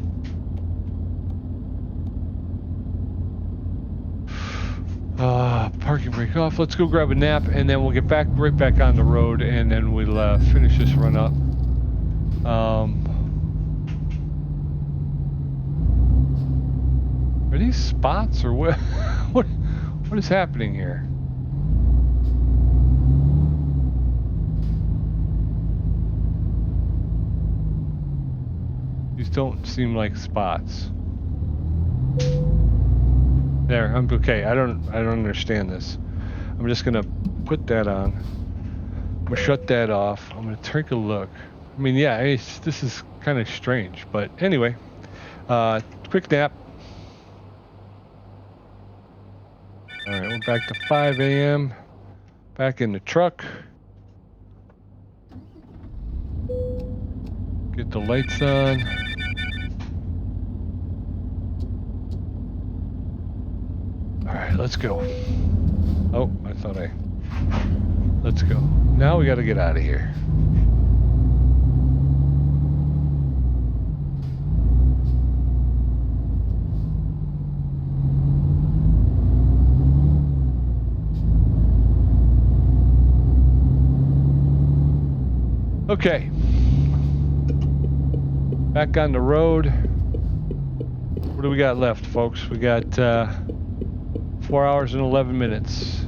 Speaker 1: Parking brake off. Let's go grab a nap, and then we'll get right back on the road, and then we'll finish this run up. Are these spots or what? What is happening here? These don't seem like spots. There, I'm okay. I don't understand this. I'm just gonna put that on. I'm gonna shut that off. I'm gonna take a look. I mean, yeah, this is kind of strange, but anyway, quick nap. All right, we're back to 5 a.m. Back in the truck. Get the lights on. All right, let's go. Oh, let's go. Now we got to get out of here. Okay. Back on the road. What do we got left, folks? We got 4 hours and 11 minutes.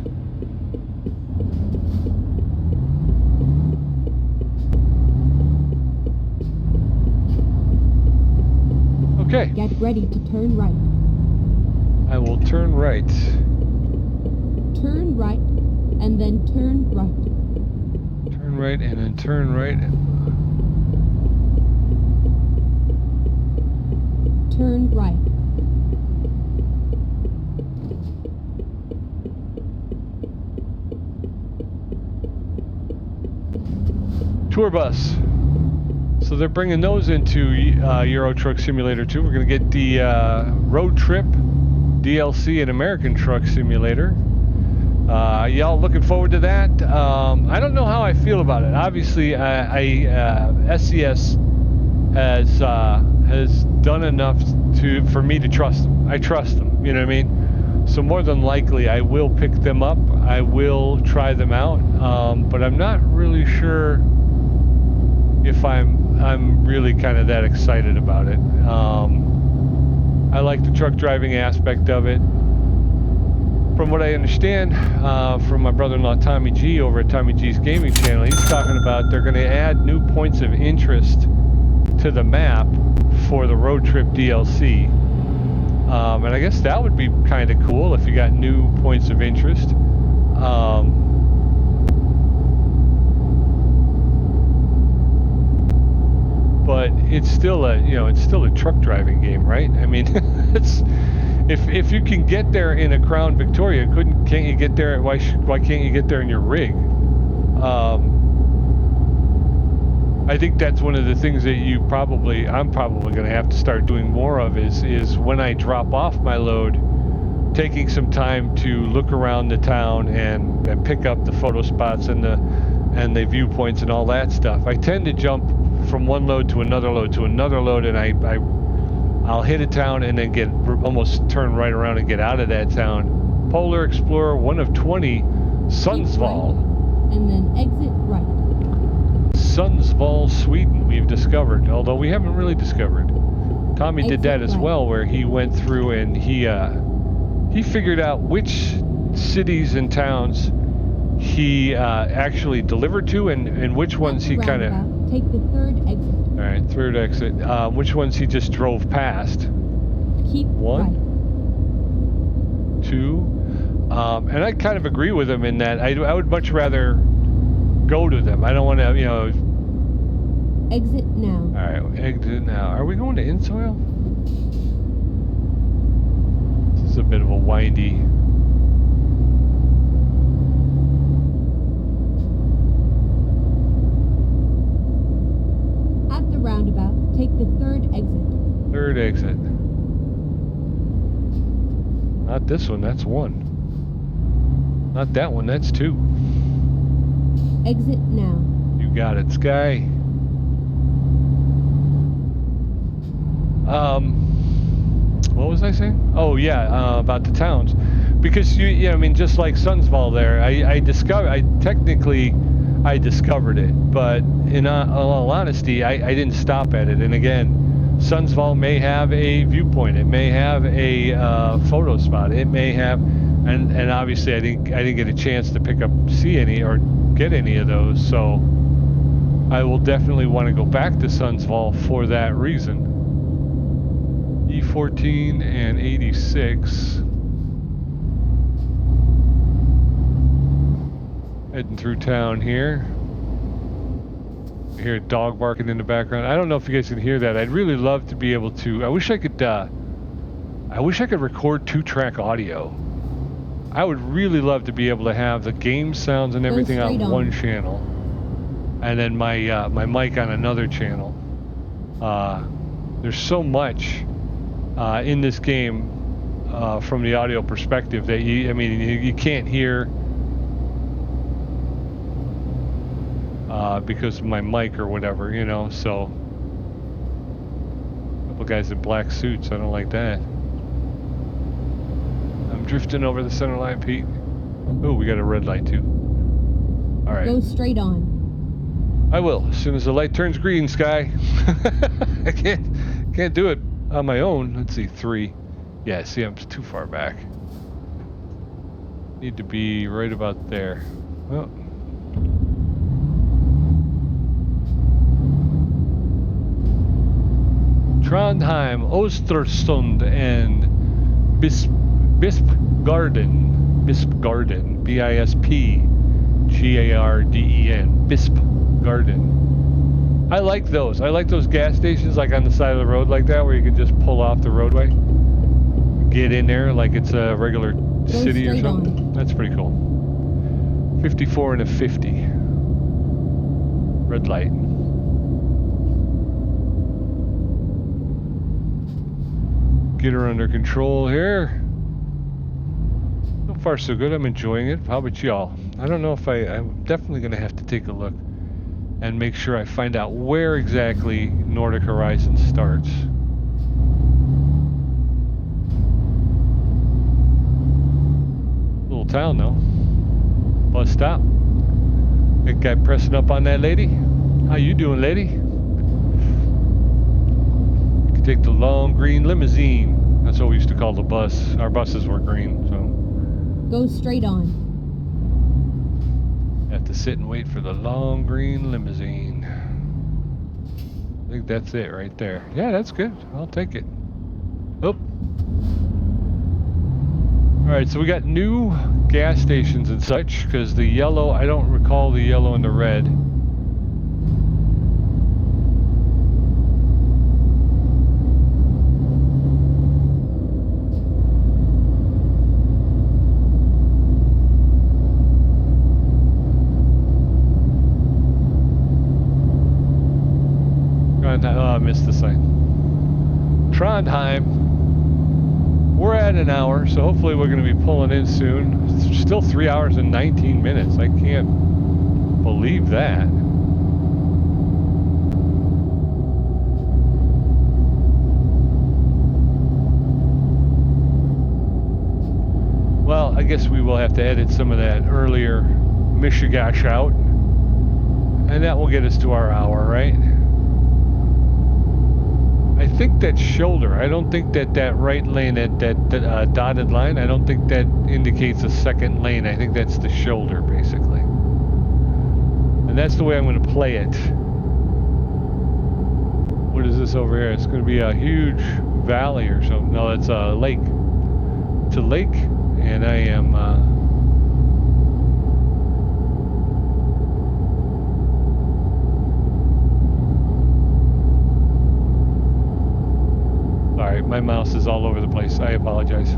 Speaker 1: Okay.
Speaker 2: Get ready to turn right.
Speaker 1: I will turn right.
Speaker 2: Turn right, and then turn right.
Speaker 1: Turn right, and then turn right.
Speaker 2: Turn right.
Speaker 1: Tour bus. So they're bringing those into Euro Truck Simulator 2. We're going to get the road trip DLC and American Truck Simulator. Y'all looking forward to that? I don't know how I feel about it. Obviously, SCS has done enough for me to trust them. I trust them. You know what I mean? So more than likely, I will pick them up. I will try them out. But I'm not really sure if I'm really kind of that excited about it. I like the truck driving aspect of it. From what I understand from my brother-in-law Tommy G over at Tommy G's Gaming Channel, he's talking about they're going to add new points of interest to the map for the road trip DLC. And I guess that would be kind of cool if you got new points of interest. But it's still a truck driving game, right? I mean, it's if you can get there in a Crown Victoria, can't you get there? Why can't you get there in your rig? I think that's one of the things that I'm probably going to have to start doing more of is when I drop off my load, taking some time to look around the town and pick up the photo spots and the viewpoints and all that stuff. I tend to jump from one load to another load to another load, and I'll hit a town and then almost turn right around and get out of that town. Polar Explorer, 1 of 20, Sundsvall.
Speaker 2: Right, and then exit right.
Speaker 1: Sundsvall, Sweden, we've discovered, although we haven't really discovered. Tommy did that as well, where he went through and he figured out which cities and towns he actually delivered to and which ones he kind of...
Speaker 2: Take the third exit.
Speaker 1: All right, third exit. Which ones he just drove past?
Speaker 2: Keep
Speaker 1: 1,
Speaker 2: right.
Speaker 1: 2, and I kind of agree with him in that I would much rather go to them. I don't want to,
Speaker 2: Exit now.
Speaker 1: All right, exit now. Are we going to Insoil? This is a bit of a windy.
Speaker 2: At the roundabout, take the third exit.
Speaker 1: Third exit. Not this one, that's 1. Not that one, that's 2.
Speaker 2: Exit now.
Speaker 1: You got it, Sky. What was I saying? Oh yeah, about the towns, because I mean, just like Sundsvall there, I discovered it, but in all honesty, I didn't stop at it. And again, Sundsvall may have a viewpoint, it may have a photo spot, it may have, and obviously I didn't get a chance to see any or get any of those, so I will definitely want to go back to Sundsvall for that reason. E14 and 86. Heading through town here. I hear a dog barking in the background. I don't know if you guys can hear that. I'd really love to be able to. I wish I could record 2-track audio. I would really love to be able to have the game sounds and everything on one channel, and then my my mic on another channel. There's so much in this game from the audio perspective that you can't hear because of my mic or whatever, so a couple guys in black suits, I don't like that. I'm drifting over the center line, Pete. Oh, we got a red light too. All right.
Speaker 2: Go straight on.
Speaker 1: I will, as soon as the light turns green, Sky. I can't do it on my own. Let's see, 3. Yeah, see, I'm too far back. Need to be right about there. Well. Trondheim, Ostersund, and Bispgarden, Bispgarden, Bispgarden. I like those. I like those gas stations like on the side of the road like that where you can just pull off the roadway. Get in there like it's a regular city or something. On. That's pretty cool. 54 and a 50. Red light. Get her under control here. So far so good. I'm enjoying it. How about y'all? I don't know if I'm definitely going to have to take a look and make sure I find out where exactly Nordic Horizon starts. Little town though. Bus stop. That guy pressing up on that lady. How you doing, lady? You can take the long green limousine. That's what we used to call the bus. Our buses were green, so.
Speaker 2: Go straight on.
Speaker 1: Have to sit and wait for the long green limousine. I think that's it right there. Yeah, that's good. I'll take it. Oh. Alright, so we got new gas stations and such, because the yellow, I don't recall the yellow and the red. Oh, I missed the sign. Trondheim. We're at an hour, so hopefully we're going to be pulling in soon. It's still 3 hours and 19 minutes. I can't believe that. Well, I guess we will have to edit some of that earlier Mishigash out. And that will get us to our hour, right? I think that's shoulder. I don't think that right lane, that dotted line, I don't think that indicates a second lane. I think that's the shoulder, basically. And that's the way I'm going to play it. What is this over here? It's going to be a huge valley or something. No, it's a lake. It's a lake, and I am... Alright, my mouse is all over the place. I apologize.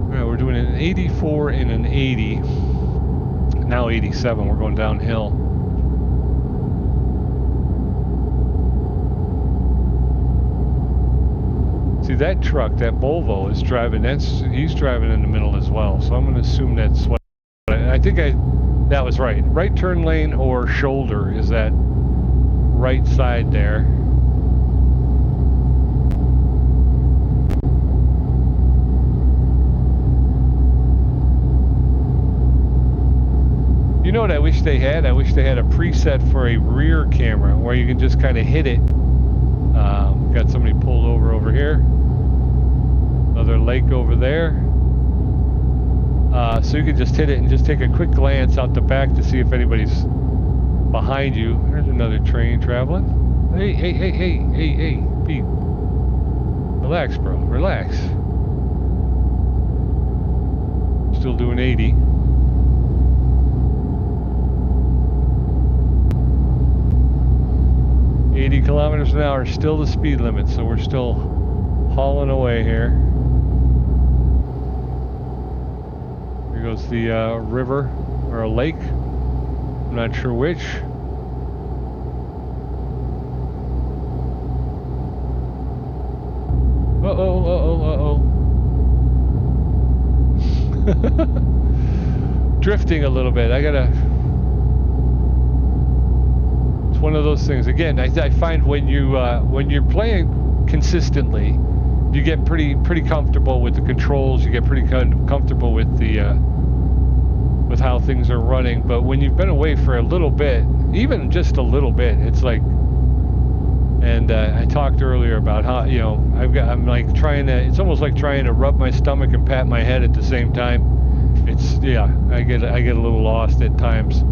Speaker 1: Alright, we're doing an 84 and an 80. Now 87, we're going downhill. See, that truck, that Volvo is driving, he's driving in the middle as well. So I'm going to assume that's what... I think that was right. Right turn lane or shoulder is that right side there. You know what I wish they had? I wish they had a preset for a rear camera where you can just kind of hit it. Got somebody pulled over here. Another lake over there. So you can just hit it and just take a quick glance out the back to see if anybody's behind you. There's another train traveling. Hey, Pete. Relax, bro. Relax. Still doing 80. Kilometers an hour, still the speed limit, so we're still hauling away here. Here goes the river, or a lake. I'm not sure which. Drifting a little bit. I gotta... One of those things. Again, I find when you're playing consistently, you get pretty comfortable with the controls. You get pretty comfortable with the with how things are running. But when you've been away for a little bit, even just a little bit, it's like, and I talked earlier about how, you know, I'm like trying to, it's almost like trying to rub my stomach and pat my head at the same time. It's, yeah, I get a little lost at times.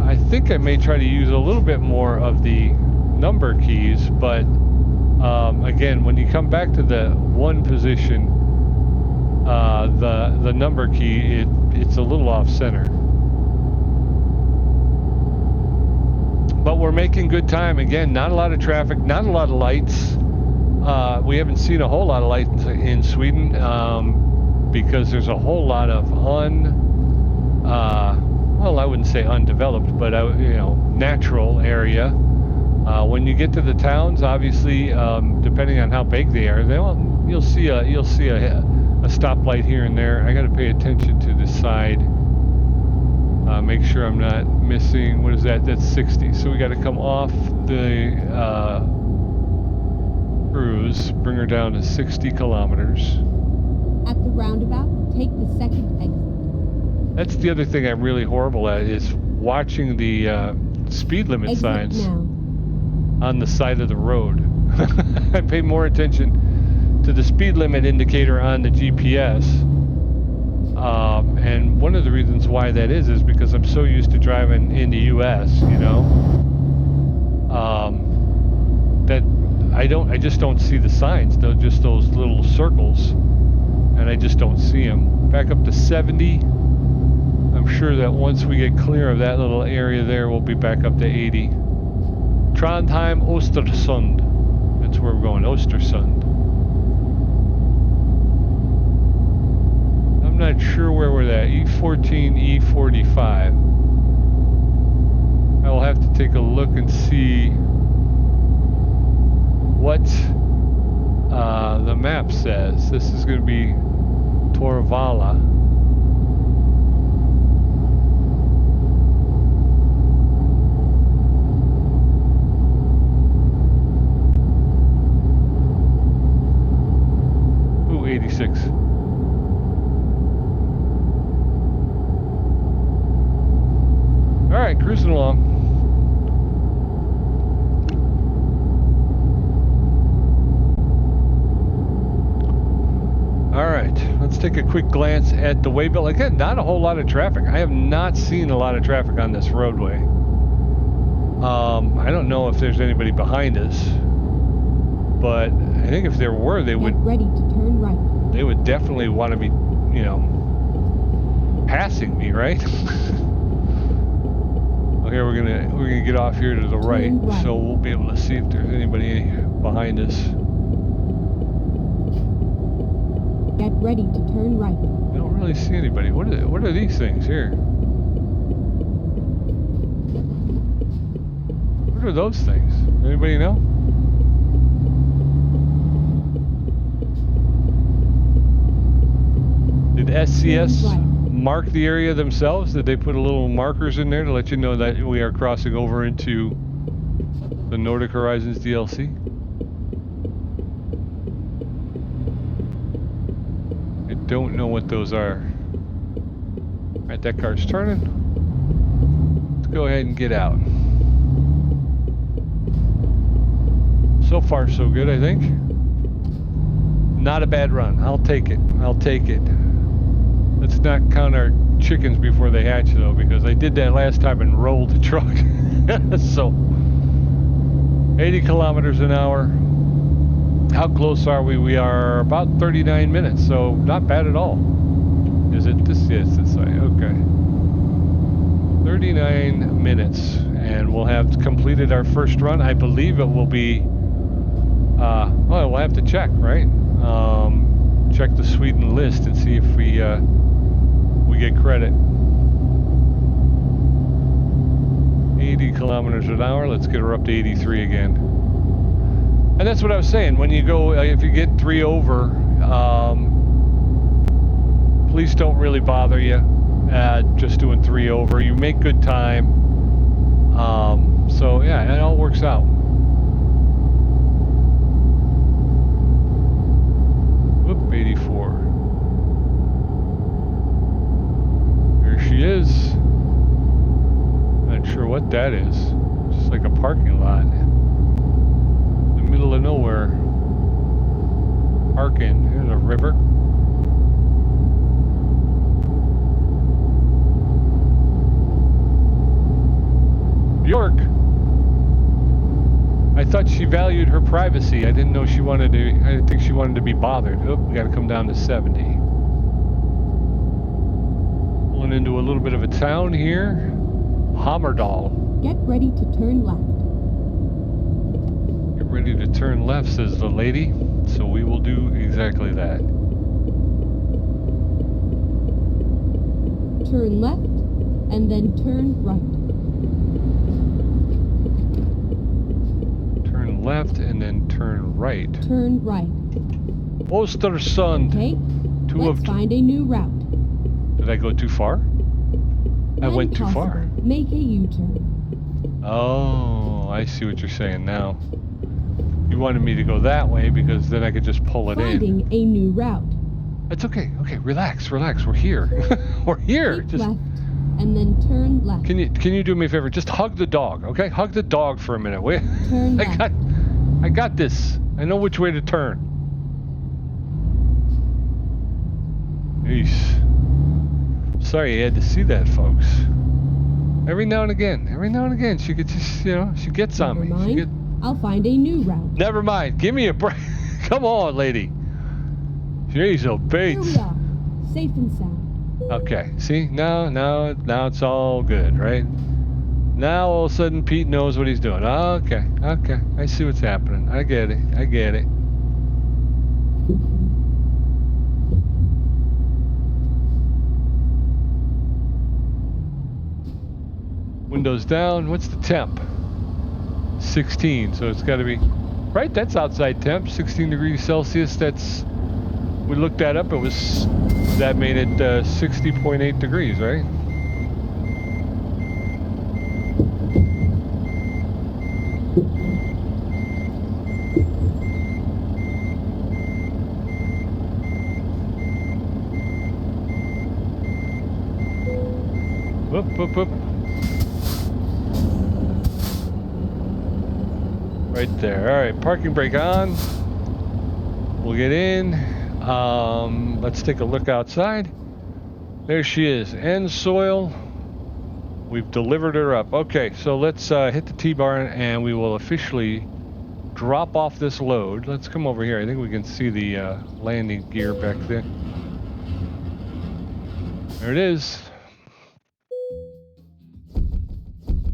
Speaker 1: I think I may try to use a little bit more of the number keys, but again, when you come back to the one position, the number key, it's a little off center. But we're making good time. Again, not a lot of traffic, not a lot of lights. We haven't seen a whole lot of lights in Sweden because there's a whole lot of well, I wouldn't say undeveloped, but you know, natural area. When you get to the towns, obviously, depending on how big they are, you'll see a stoplight here and there. I got to pay attention to the side. Make sure I'm not missing. What is that? That's 60. So we got to come off the cruise, bring her down to 60 kilometers.
Speaker 2: At the roundabout, take the second exit.
Speaker 1: That's the other thing I'm really horrible at, is watching the speed limit
Speaker 2: Exit
Speaker 1: signs
Speaker 2: now.
Speaker 1: on the side of the road. I pay more attention to the speed limit indicator on the GPS. And one of the reasons why that is because I'm so used to driving in the US, you know, that I just don't see the signs. They're just those little circles, and I just don't see them. Back up to 70. I'm sure that once we get clear of that little area there, we'll be back up to 80. Trondheim, Ostersund. That's where we're going, Ostersund. I'm not sure where we're at. E14, E45. I will have to take a look and see what the map says. This is going to be Torvala. Ooh, 86. All right, cruising along. All right, let's take a quick glance at the waybill. Again, not a whole lot of traffic. I have not seen a lot of traffic on this roadway. I don't know if there's anybody behind us, but I think if there were, they would.
Speaker 2: Get ready to turn right.
Speaker 1: They would definitely want to be, you know, passing me, right? Okay, we're gonna get off here to the right, so we'll be able to see if there's anybody behind us.
Speaker 2: Get ready to turn right.
Speaker 1: I don't really see anybody. What are these things here? What are those things? Anybody know? Did SCS mark the area themselves? Did they put a little markers in there to let you know that we are crossing over into the Nordic Horizons DLC? I don't know what those are. Alright, that car's turning. Let's go ahead and get out. So far so good, I think. Not a bad run. I'll take it. I'll take it. Let's not count our chickens before they hatch, though, because I did that last time and rolled the truck. So, 80 kilometers an hour. How close are we? We are about 39 minutes, so not bad at all. Is it this? Yes, this way. Okay. 39 minutes, and we'll have completed our first run. I believe it will be, well, we'll have to check, right? Check the Sweden list and see if we get credit. 80 kilometers an hour. Let's get her up to 83 again. And that's what I was saying. When you go, if you get 3 over, police don't really bother you. Just doing 3 over. You make good time. So yeah, it all works out. Whoop, 84. There she sure what that is. Just like a parking lot. In the middle of nowhere. Parking. There's a river. Bjork. I thought she valued her privacy. I didn't know she wanted to. I didn't think she wanted to be bothered. Oh, we got to come down to 70. Pulling into a little bit of a town here. Hammerdal.
Speaker 2: Get ready to turn left.
Speaker 1: Get ready to turn left, says the lady. So we will do exactly that.
Speaker 2: Turn left, and then turn right.
Speaker 1: Turn left and then turn right.
Speaker 2: Turn right.
Speaker 1: Ostersund.
Speaker 2: Okay, let's find a new route.
Speaker 1: Did I go too far? I
Speaker 2: When
Speaker 1: went too far.
Speaker 2: possible, make a U-turn.
Speaker 1: Oh, I see what you're saying now. You wanted me to go that way because then I could just pull it
Speaker 2: Finding
Speaker 1: in.
Speaker 2: a new route.
Speaker 1: It's okay. Okay, relax, relax. We're here. We're here.
Speaker 2: Take
Speaker 1: Just
Speaker 2: left, and then turn left.
Speaker 1: can you do me a favor? Just hug the dog, okay? Hug the dog for a minute. Wait.
Speaker 2: Turn left.
Speaker 1: I got this. I know which way to turn. Yeesh. Sorry you had to see that, folks. Every now and again, she gets, she gets on me.
Speaker 2: Never mind. I'll find a new route.
Speaker 1: Never mind. Give me a break. Come on, lady. Jeez, oh,
Speaker 2: Here
Speaker 1: Bates.
Speaker 2: we are, safe and sound.
Speaker 1: Okay. See, now it's all good, right? Now all of a sudden Pete knows what he's doing. Okay. I see what's happening. I get it. Windows down. What's the temp? 16. So it's got to be right. That's outside temp. 16 degrees Celsius. We looked that up. That made it 60.8 degrees, right? Whoop. Right there. All right, parking brake on. We'll get in. Let's take a look outside. There she is, end soil. We've delivered her up. Okay, so let's hit the T-bar and we will officially drop off this load. Let's come over here. I think we can see the landing gear back there. There it is.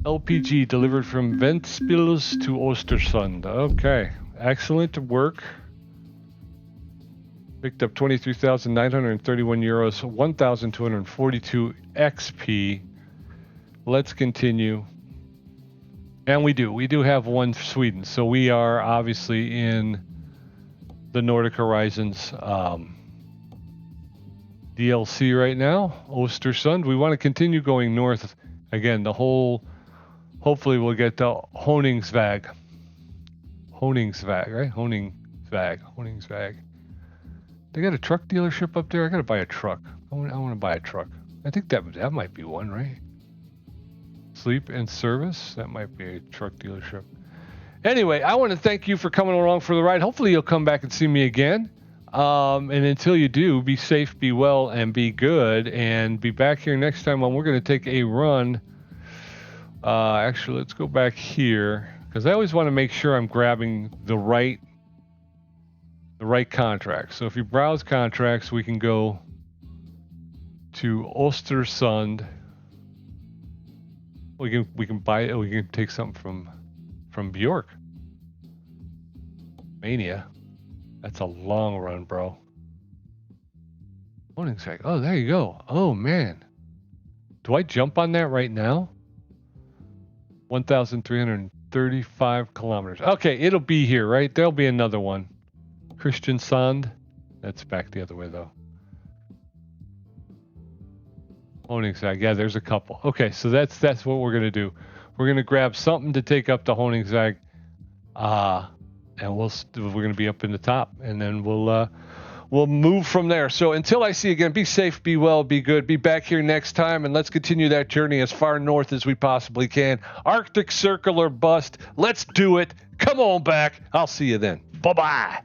Speaker 1: LPG delivered from Ventspils to Ostersund. Okay, excellent work. Picked up 23,931 euros, 1,242 XP. Let's continue. And we do have one Sweden. So we are obviously in the Nordic Horizons DLC right now, Ostersund. We want to continue going north. Again, hopefully we'll get to Honingsvag, right? Honingsvag. They got a truck dealership up there. I gotta buy a truck. I want to buy a truck. I think that might be one, right? Sleep and service. That might be a truck dealership. Anyway, I want to thank you for coming along for the ride. Hopefully you'll come back and see me again. And until you do, be safe, be well, and be good. And be back here next time when we're going to take a run. Actually, let's go back here because I always want to make sure I'm grabbing the right contract. So if you browse contracts, we can go to Ostersund. We can take something from Bjork. Mania. That's a long run, bro. Oh, there you go. Oh man. Do I jump on that right now? 1,335 kilometers. Okay, it'll be here, right? There'll be another one. Christian Sand. That's back the other way though. Honingsvag. Yeah, there's a couple. Okay, so that's what we're gonna do. We're gonna grab something to take up to Honingsvag, and we're gonna be up in the top, and then we'll we'll move from there. So until I see you again, be safe, be well, be good. Be back here next time, and let's continue that journey as far north as we possibly can. Arctic Circle or bust. Let's do it. Come on back. I'll see you then. Bye-bye.